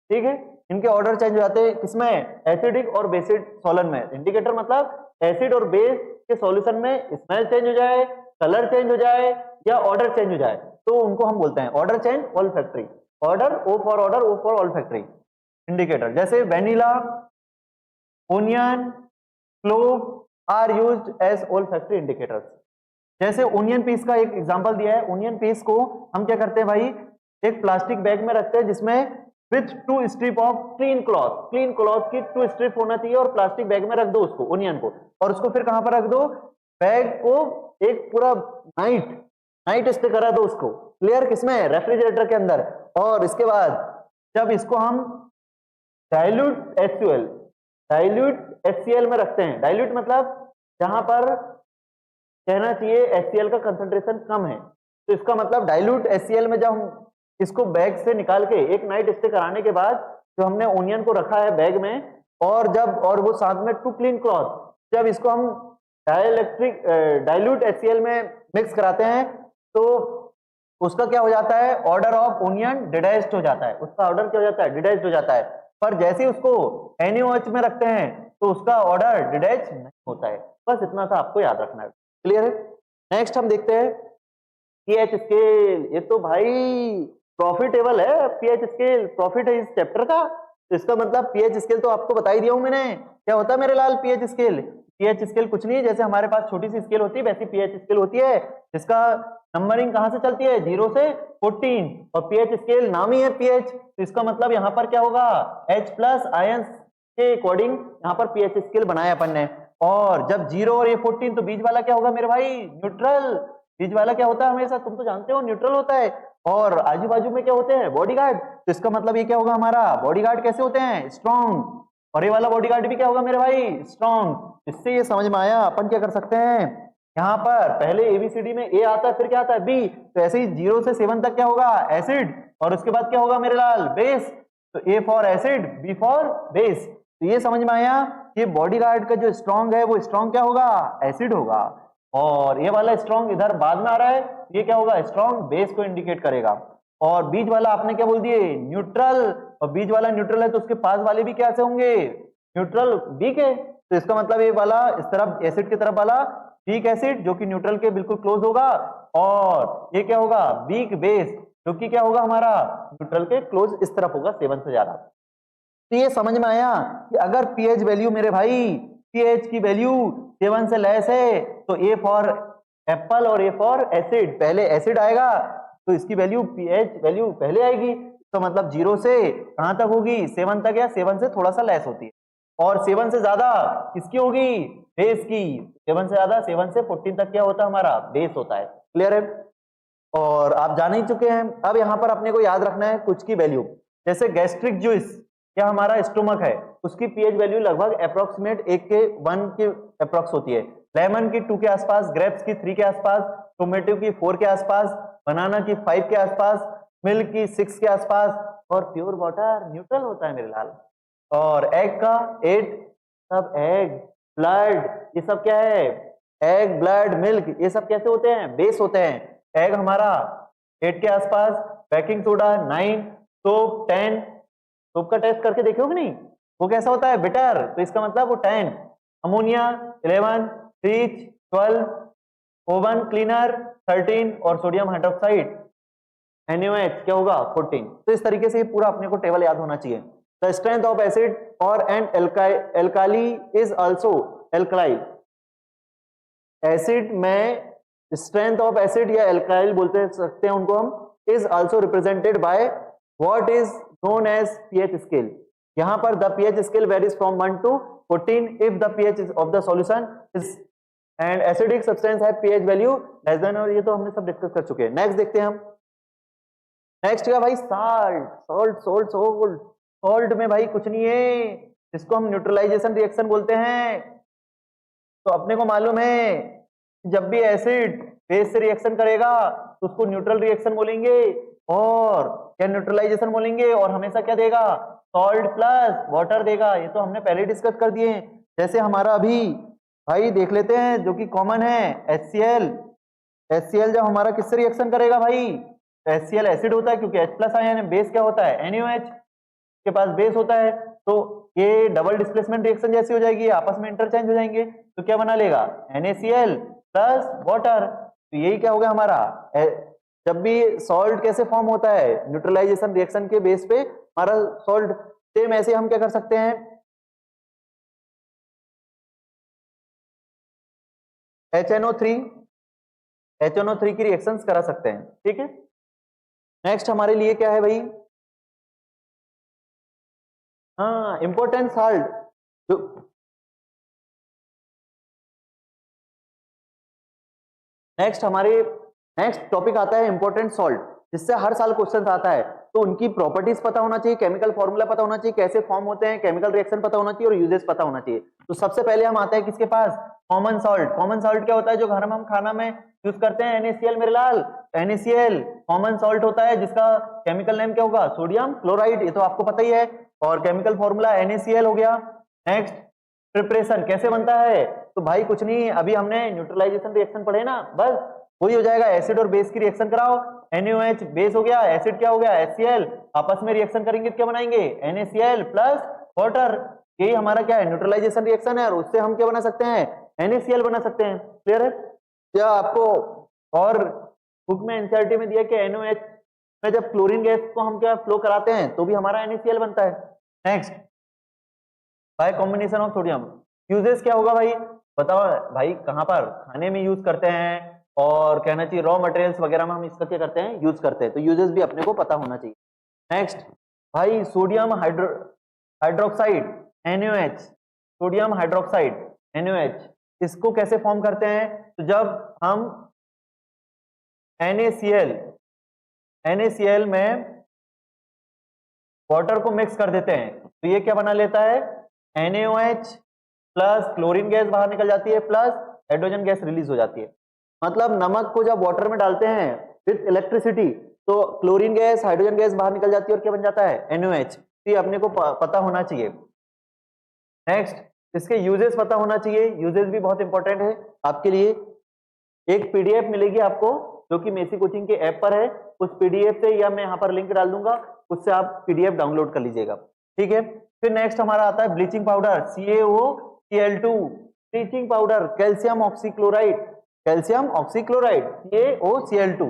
ठीक है, इनके ऑर्डर चेंज हो जाते हैं किसमें, एसिडिक और बेसिड सॉल्यूशन में। इंडिकेटर मतलब एसिड और बेस के सॉल्यूशन में स्मेल चेंज हो जाए, कलर चेंज हो जाए या ऑर्डर चेंज हो जाए तो उनको हम बोलते हैं odour change olfactory. Odour, O for odour, O for olfactory indicator. जैसे vanilla, onion, clove are used as olfactory indicators. जैसे ओनियन पीस का एक एग्जांपल दिया है। ओनियन पीस को हम क्या करते हैं भाई, एक प्लास्टिक बैग में रखते हैं जिसमें with 2 strip of clean cloth, clean cloth की 2 स्ट्रिप होना चाहिए और प्लास्टिक बैग में रख दो उसको, ओनियन को, और उसको फिर कहां पर रख दो, बैग को एक पूरा नाइट स्टे करा दो उसको। क्लियर, किसमें, रेफ्रिजरेटर के अंदर। और इसके बाद जब इसको हम डाइल्यूट HCl, डाइल्यूट HCl में रखते हैं। डाइल्यूट मतलब जहां पर कहना चाहिए HCl का कंसंट्रेशन कम है, तो इसका मतलब डाइल्यूट HCl में जब हम इसको बैग से निकाल के एक नाइट स्टे कराने के बाद जो हमने ओनियन को रखा है बैग में, और वो साथ में टू क्लीन क्लॉथ, जब इसको हम डाइल्यूट HCl में मिक्स कराते हैं तो उसका क्या हो जाता है, ऑर्डर ऑफ ओनियन डिडाइज्ड हो जाता है, उसका ऑर्डर क्या हो जाता है, डिडाइज्ड हो जाता है। पर जैसे ही उसको NaOH में रखते हैं तो उसका ऑर्डर डिडाइज्ड नहीं होता है। बस इतना सा आपको याद रखना है। क्लियर है? नेक्स्ट हम देखते हैं पीएच स्केल। ये तो भाई प्रॉफिटेबल है, पीएच स्केल प्रॉफिट है इस चैप्टर का। तो इसका मतलब पीएच स्केल तो आपको बता ही दिया हूं मैंने, क्या होता है मेरे लाल पीएच स्केल। पीएच स्केल कुछ नहीं, जैसे हमारे पास छोटी सी स्केल होती है वैसी पीएच स्केल होती है, जिसका नंबरिंग कहां से चलती है, 0 से 14, और पीएच स्केल नाम ही है पीएच, तो इसका मतलब यहाँ पर क्या होगा, H+ आयंस के अकॉर्डिंग यहाँ पर पीएच स्केल बनाया अपन ने। और जब 0 और ये 14, तो बीच वाला क्या होगा मेरे भाई, न्यूट्रल। बीच वाला क्या होता है हमेशा, तुम तो जानते हो, न्यूट्रल होता है। और आजू बाजू में क्या होते हैं, बॉडीगार्ड। तो इसका मतलब ये क्या होगा हमारा, बॉडीगार्ड कैसे होते हैं, स्ट्रॉन्ग। और ये वाला बॉडीगार्ड भी क्या होगा मेरे भाई, स्ट्रॉन्ग। इससे ये समझ में आया अपन क्या कर सकते हैं, यहाँ पर पहले ABCD में A आता है, फिर क्या आता है B, तो ऐसे ही 0 से 7 तक क्या होगा, एसिड, और उसके बाद क्या होगा मेरे लाल, बेस। तो A for acid, B for base. तो ये समझ में आया कि बॉडीगार्ड का जो स्ट्रॉन्ग है वो स्ट्रॉन्ग क्या होगा, एसिड होगा। और ये वाला स्ट्रॉन्ग इधर बाद में आ रहा है, ये क्या होगा, स्ट्रॉन्ग बेस को इंडिकेट करेगा। और बीच वाला आपने क्या बोल दिए, न्यूट्रल। और बीच वाला न्यूट्रल है तो उसके पास वाले भी कैसे होंगे, न्यूट्रल वीक है। तो इसका मतलब ये वाला इस तरफ एसिड की तरफ वाला वीक एसिड जो कि न्यूट्रल के बिल्कुल क्लोज होगा, और ये क्या होगा, वीक बेस जो कि क्या होगा हमारा, न्यूट्रल के क्लोज इस तरफ होगा 7 से ज्यादा। तो ये समझ में आया कि अगर पीएच वैल्यू मेरे भाई, पीएच की वैल्यू 7 से लेस है तो ए फॉर एप्पल और ए फॉर एसिड, पहले एसिड आएगा तो इसकी वैल्यू पीएच वैल्यू पहले आएगी। तो मतलब 0 से कहां तक होगी, 7 तक, या 7 से थोड़ा सा लेस होती है। और 7 से ज्यादा किसकी होगी, बेस की। 7 से ज्यादा, 7 से 14 तक क्या होता है हमारा, बेस होता है। क्लियर है? और आप जान ही चुके हैं। अब यहाँ पर अपने को याद रखना है कुछ की वैल्यू, जैसे गैस्ट्रिक जूस, क्या हमारा स्टोमक है, उसकी पीएच वैल्यू लगभग अप्रोक्सीमेट 1 के अप्रोक्स होती है। लेमन की 2 के आसपास, ग्रेप्स की 3 के आसपास, टोमेटो की 4 के आसपास, बनाना की 5 के आसपास, मिल्क की 6 के आसपास, और प्योर वाटर न्यूट्रल होता है मेरे लाल। और एग का 8। सब एग, ब्लड, ये सब क्या है, एग, ब्लड, मिल्क, ये सब कैसे होते हैं, बेस होते हैं। एग हमारा 8 के आसपास, बेकिंग सोडा 9, सोप 10। सोप का टेस्ट करके देखोगे नहीं, वो कैसा होता है, बिटर, तो इसका मतलब वो 10। अमोनिया 11, ब्लीच 12, ओवन क्लीनर 13, और सोडियम हाइड्रोक्साइड NaOH क्या होगा 14। तो इस तरीके से पूरा अपने को टेबल याद होना चाहिए। द स्ट्रेंथ ऑफ एसिड और एन एल्काली इज आल्सो एल्कलाइल। एसिड में स्ट्रेंथ ऑफ एसिड या एल्काइल बोलते सकते हैं उनको हम, is also represented by what is known as pH scale. यहां पर the pH scale varies from 1 to 14 if the pH of the solution is and acidic substance है पीएच वैल्यू लेस देन, और ये तो हमने सब डिस्कस कर चुके हैं। नेक्स्ट देखते हैं हम। नेक्स्ट क्या भाई, salt. Salt salt salt salt में भाई कुछ नहीं है, इसको हम न्यूट्रलाइजेशन रिएक्शन बोलते हैं। तो अपने को मालूम है जब भी एसिड बेस से रिएक्शन करेगा तो उसको न्यूट्रल रिएक्शन बोलेंगे, और क्या न्यूट्रलाइजेशन बोलेंगे, और हमेशा क्या देगा, सॉल्ट प्लस वाटर देगा। ये तो हमने पहले डिस्कस कर दिए हैं। जैसे हमारा अभी भाई देख लेते हैं जो कि कॉमन है, HCl। HCl जब हमारा किससे रिएक्शन करेगा भाई, HCl एसिड होता है क्योंकि H+ आयन है। बेस क्या होता है, NaOH के पास बेस होता है। तो ये डबल डिस्प्लेसमेंट रिएक्शन जैसी हो जाएगी, आपस में इंटरचेंज हो जाएंगे, तो क्या बना लेगा, NaCl प्लस वाटर। तो यही क्या हो गया हमारा, जब भी सॉल्ट कैसे फॉर्म होता है, न्यूट्रलाइजेशन रिएक्शन के बेस पे हमारा सॉल्ट। सेम ऐसे हम क्या कर सकते हैं, HNO3 की रिएक्शंस करा सकते हैं। ठीक है, नेक्स्ट हमारे लिए क्या है भाई, हाँ इंपॉर्टेंट सॉल्ट। जो नेक्स्ट हमारे नेक्स्ट टॉपिक आता है इंपॉर्टेंट सॉल्ट। जिससे हर साल क्वेश्चन आता है, तो उनकी प्रॉपर्टीज पता होना चाहिए, केमिकल फॉर्मूला पता होना चाहिए, कैसे फॉर्म होते हैं, केमिकल रिएक्शन पता होना चाहिए और यूजेस पता होना चाहिए। तो सबसे पहले हम आते हैं किसके पास, कॉमन सॉल्ट। कॉमन सॉल्ट क्या होता है, जो घर में हम खाना में यूज करते हैं, NaCl मेरे लाल, NaCl कॉमन सॉल्ट होता है, जिसका केमिकल नेम क्या होगा, सोडियम क्लोराइड, ये तो आपको पता ही है, और केमिकल फॉर्मूला NaCl हो गया। नेक्स्ट प्रिपरेशन कैसे बनता है, तो भाई कुछ नहीं, अभी हमने न्यूट्रलाइजेशन रिएक्शन पढ़े ना, बस वही हो जाएगा, एसिड और बेस की रिएक्शन कराओ, NaOH बेस हो गया, एसिड क्या हो गया HCl, आपस में रिएक्शन करेंगे तो क्या बनाएंगे, NaCl प्लस वाटर, यही हमारा क्या है, न्यूट्रलाइजेशन रिएक्शन है, और उससे हम क्या बना सकते हैं, NaCl बना सकते हैं। क्लियर है? क्या आपको और बुक में एनसीईआरटी में दिया कि NaOH में जब क्लोरीन गैस को हम क्या फ्लो कराते हैं तो भी हमारा NaCl बनता है। Next bye combination of sodium, uses क्या होगा भाई, बताओ भाई, कहां पर खाने में यूज करते हैं, और कहना चाहिए रॉ मटेरियल्स वगैरह में हम इसका क्या करते हैं, यूज करते हैं, तो यूजेस भी अपने को पता होना चाहिए। नेक्स्ट भाई sodium hydroxide NaOH, sodium hydroxide NaOH, इसको कैसे फॉर्म करते हैं, तो जब हम NaCl में वाटर को मिक्स कर देते हैं तो ये क्या बना लेता है, NaOH प्लस क्लोरीन गैस बाहर निकल जाती है, प्लस हाइड्रोजन गैस रिलीज हो जाती है। मतलब नमक को जब वाटर में डालते हैं विथ इलेक्ट्रिसिटी तो क्लोरीन गैस, हाइड्रोजन गैस बाहर निकल जाती है और क्या बन जाता है, NaOH। तो ये अपने को पता होना चाहिए। नेक्स्ट इसके यूजेस पता होना चाहिए, यूजेस भी बहुत इंपॉर्टेंट है आपके लिए। एक PDF मिलेगी आपको जो कि मेसी कोचिंग के ऐप पर है, उस PDF से, या मैं यहाँ पर लिंक डाल दूंगा, उससे आप PDF डाउनलोड कर लीजिएगा, ठीक है। फिर नेक्स्ट हमारा आता है bleaching powder, CaOCl2, bleaching powder calcium oxychloride, calcium oxychloride CaOCl2,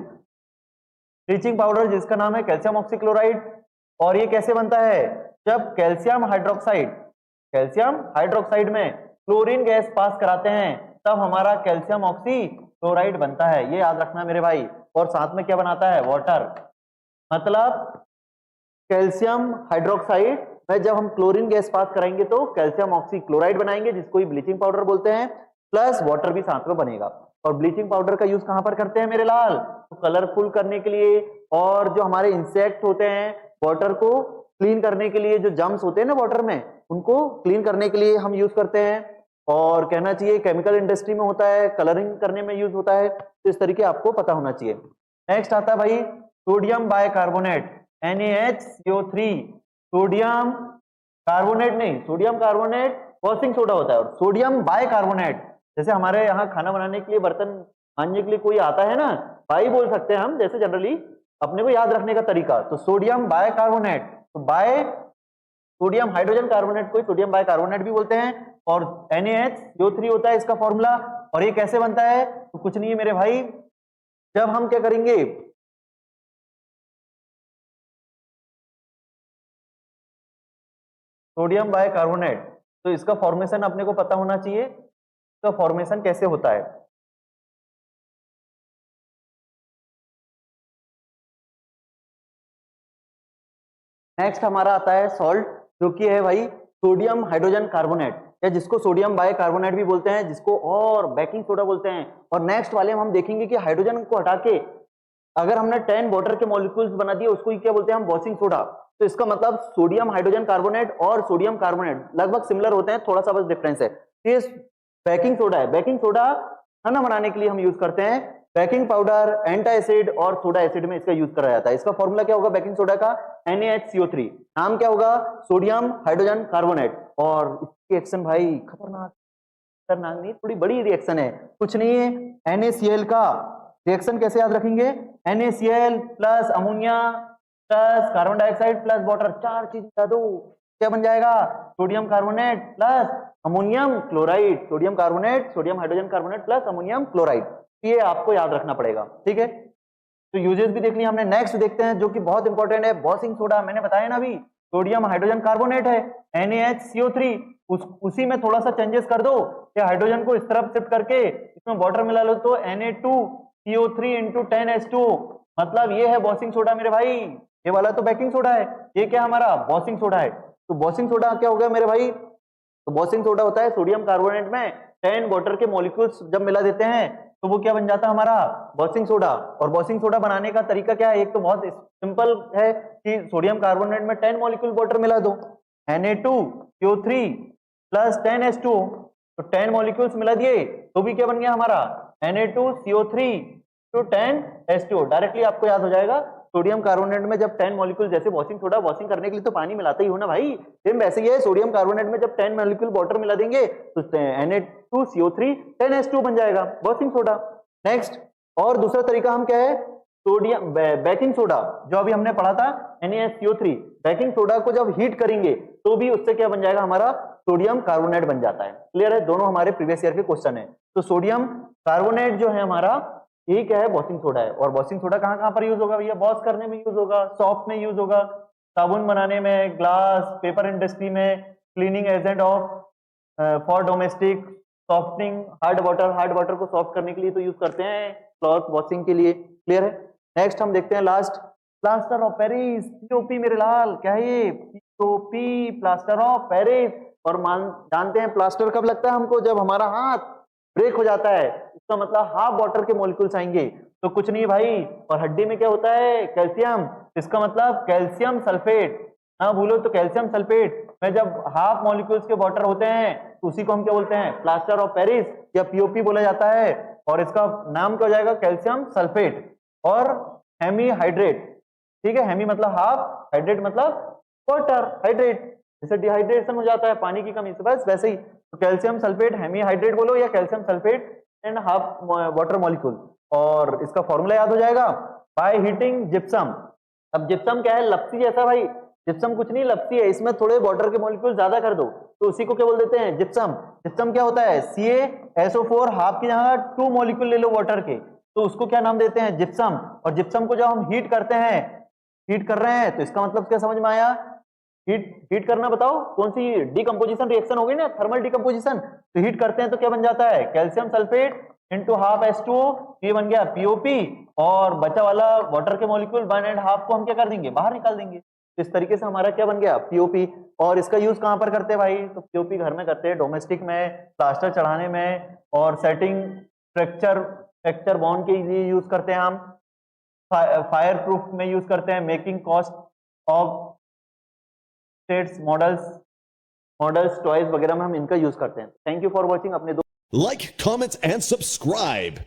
bleaching powder जिसका नाम है कैल्शियम ऑक्सीक्लोराइड। और ये कैसे बनता है, जब कैल्शियम हाइड्रोक्साइड में क्लोरीन गैस पास कराते हैं तब हमारा कैल्शियम ऑक्सीक्लोराइड बनता है, ये याद रखना मेरे भाई। और साथ में क्या बनाता है, वाटर, मतलब कैल्शियम हाइड्रोक्साइड में जब हम क्लोरीन गैस पास कराएंगे तो कैल्शियम ऑक्सीक्लोराइड बनाएंगे, जिसको ही ब्लीचिंग पाउडर बोलते हैं, प्लस वाटर भी साथ में बनेगा। और ब्लीचिंग पाउडर का यूज कहां पर करते हैं मेरे लाल, तो कलरफुल करने के लिए, और जो हमारे इंसेक्ट होते हैं वाटर को क्लीन करने के लिए, जो जम्स होते हैं ना वाटर में, उनको क्लीन करने के लिए हम यूज करते हैं। और कहना चाहिए केमिकल इंडस्ट्री में होता है, कलरिंग करने में यूज होता है, तो इस तरीके आपको पता होना चाहिए। नेक्स्ट आता है भाई sodium bicarbonate NaHCO3, sodium carbonate नहीं, सोडियम कार्बोनेट वॉशिंग सोडा होता है, और सोडियम बाइकार्बोनेट, जैसे हमारे यहाँ खाना बनाने के लिए, बर्तन मांजने के लिए कोई आता है ना, भाई बोल सकते हैं हम, जैसे जनरली अपने को याद रखने का तरीका, तो सोडियम बाइकार्बोनेट, तो बाय सोडियम हाइड्रोजन कार्बोनेट को सोडियम बाइकार्बोनेट भी बोलते हैं, और NaHCO3 होता है इसका फॉर्मूला। और ये कैसे बनता है, तो कुछ नहीं है मेरे भाई, जब हम क्या करेंगे, सोडियम बाइकार्बोनेट, तो इसका फॉर्मेशन अपने को पता होना चाहिए, इसका फॉर्मेशन कैसे होता है। नेक्स्ट हमारा आता है सॉल्ट, जो कि है भाई सोडियम हाइड्रोजन कार्बोनेट, या जिसको सोडियम बाइकार्बोनेट भी बोलते हैं, जिसको और बेकिंग सोडा बोलते हैं। और नेक्स्ट वाले में हम देखेंगे कि हाइड्रोजन को हटा के अगर हमने 10 वाटर के मॉलिक्यूल्स बना दिए, उसको क्या बोलते हैं हम, वॉशिंग सोडा। तो इसका मतलब सोडियम हाइड्रोजन कार्बोनेट और सोडियम कार्बोनेट लगभग सिमिलर होते हैं, थोड़ा सा बस डिफरेंस है। ये बेकिंग सोडा है, बेकिंग सोडा खाना बनाने के लिए हम यूज करते हैं, बेकिंग पाउडर, एंटासिड और सोडा एसिड में इसका यूज करा जाता है। इसका फॉर्मूला क्या होगा बेकिंग सोडा का, NaHCO3, नाम क्या होगा, सोडियम हाइड्रोजन कार्बोनेट। और इसकी रिएक्शन भाई खतरनाक नहीं, थोड़ी बड़ी रिएक्शन है, कुछ नहीं है। NaCl का रिएक्शन कैसे याद रखेंगे, NaCl plus ammonia plus carbon dioxide plus water, 4 चीज बता दो, क्या बन जाएगा, sodium carbonate plus ammonium chloride, sodium carbonate, sodium hydrogen carbonate plus ammonium chloride, ये आपको याद रखना पड़ेगा, ठीक है। तो यूजेस भी देख लिया हमने। नेक्स्ट देखते हैं जो कि बहुत इंपॉर्टेंट है, वॉशिंग सोडा, मैंने बताया ना अभी, सोडियम हाइड्रोजन कार्बोनेट है NaHCO3, उसी में थोड़ा सा चेंजेस कर दो कि हाइड्रोजन को इस तरफ शिफ्ट करके इसमें वाटर मिला लो, तो Na2CO3 × 10H2O, मतलब ये है वॉशिंग सोडा मेरे भाई। ये वाला तो बेकिंग सोडा है, ये क्या हमारा वॉशिंग सोडा है। तो वॉशिंग सोडा क्या हो गया मेरे भाई, तो वॉशिंग सोडा होता है सोडियम कार्बोनेट में 10 वाटर के मॉलिक्यूल्स जब मिला देते हैं तो वो क्या बन जाता है हमारा वॉशिंग सोडा। और वॉशिंग सोडा बनाने का तरीका क्या है, एक तो बहुत सिंपल है कि सोडियम कार्बोनेट में 10 मॉलिक्यूल वाटर मिला दो, Na2CO3 प्लस 10H2O, तो 10 मॉलिक्यूल्स मिला दिए तो भी क्या बन गया हमारा Na2CO3 to 10H2O। डायरेक्टली आपको याद हो जाएगा सोडियम कार्बोनेट में जब 10 मॉलिक्यूल, जैसे वॉशिंग सोडा वॉशिंग करने के लिए तो पानी मिलाते ही हो ना भाई, सेम वैसे ही है सोडियम कार्बोनेट में जब 10 मॉलिक्यूल वाटर मिला देंगे तो Na2CO3 10H2O बन जाएगा वॉशिंग सोडा। नेक्स्ट और दूसरा तरीका हम क्या है, सोडियम बेकिंग सोडा जो अभी हमने पढ़ा था NaCO3, बेकिंग सोडा को जब हीट करेंगे तो भी उससे क्या बन जाएगा हमारा सोडियम कार्बोनेट बन जाता है। क्लियर है, दोनों हमारे प्रीवियस ईयर के क्वेश्चन है। तो सोडियम कार्बोनेट जो है हमारा ये क्या है वॉशिंग सोडा है। और वॉशिंग सोडा कहां कहां पर यूज होगा भैया, वॉश करने में यूज होगा, सॉप में यूज होगा, साबुन बनाने में, ग्लास पेपर इंडस्ट्री में, cleaning agent of for domestic, softening hard water को सॉफ्ट करने के लिए तो यूज करते हैं, क्लॉथ वॉशिंग के लिए। क्लियर है। नेक्स्ट हम देखते हैं last, plaster of Paris, POP मेरे लाल, क्या है ये, पीओपी प्लास्टर ऑफ पेरिस। और जानते हैं प्लास्टर कब लगता है हमको, जब हमारा हाथ ब्रेक हो जाता है, इसका मतलब हाफ वाटर के मॉलिक्यूल्स आएंगे, तो कुछ नहीं भाई। और हड्डी में क्या होता है कैल्शियम, इसका मतलब कैल्शियम सल्फेट, ना भूलो तो कैल्शियम सल्फेट में जब हाफ मॉलिक्यूल्स के वाटर होते हैं तो उसी को हम क्या बोलते हैं प्लास्टर ऑफ पेरिस या पीओपी बोला जाता है। और इसका नाम क्या हो जाएगा कैल्शियम सल्फेट और हेमी हाइड्रेट। ठीक है, हेमी मतलब हाफ, हाइड्रेट मतलब वाटर, हाइड्रेट जैसे डिहाइड्रेशन हो जाता है पानी की कमी से, बस वैसे ही। तो कैल्शियम सल्फेट हेमी हाइड्रेट बोलो या calcium sulphate and half water molecule. और इसका फॉर्मूला याद हो जाएगा, बाय हीटिंग जिप्सम। अब जिप्सम क्या है, लपसी जैसा भाई, जिप्सम कुछ नहीं लपसी है, इसमें थोड़े वाटर के मॉलिक्यूल ज्यादा कर दो तो उसी को क्या बोल देते हैं जिप्सम। जिप्सम क्या होता है CaSO4 हाफ की जगह 2 मॉलिक्यूल ले लो वाटर के तो उसको क्या नाम देते हैं जिप्सम। और जिप्सम को जब हम हीट करते हैं, हीट कर रहे हैं तो इसका मतलब क्या समझ में आया, हीट करना, बताओ कौन सी डिकम्पोजिशन रिएक्शन होगी ना, थर्मल डिकम्पोजिशन। तो हीट करते हैं तो क्या बन जाता है calcium sulphate into half H2O, ये बन गया पीओपी। और बचा वाला वाटर के मॉलिक्यूल 1.5 को हम क्या कर देंगे बाहर निकाल देंगे। इस तरीके से हमारा क्या बन गया पीओपी। और इसका यूज कहां पर करते हैं भाई, तो पीओपी घर में करते हैं, डोमेस्टिक में, प्लास्टर चढ़ाने में, और सेटिंग फ्रैक्चर बॉन्ड के लिए यूज करते हैं हम, फायर प्रूफ में यूज करते हैं, making cost of states models toys वगैरह में हम इनका यूज करते हैं। Thank you for watching. अपने Like, comment, and subscribe.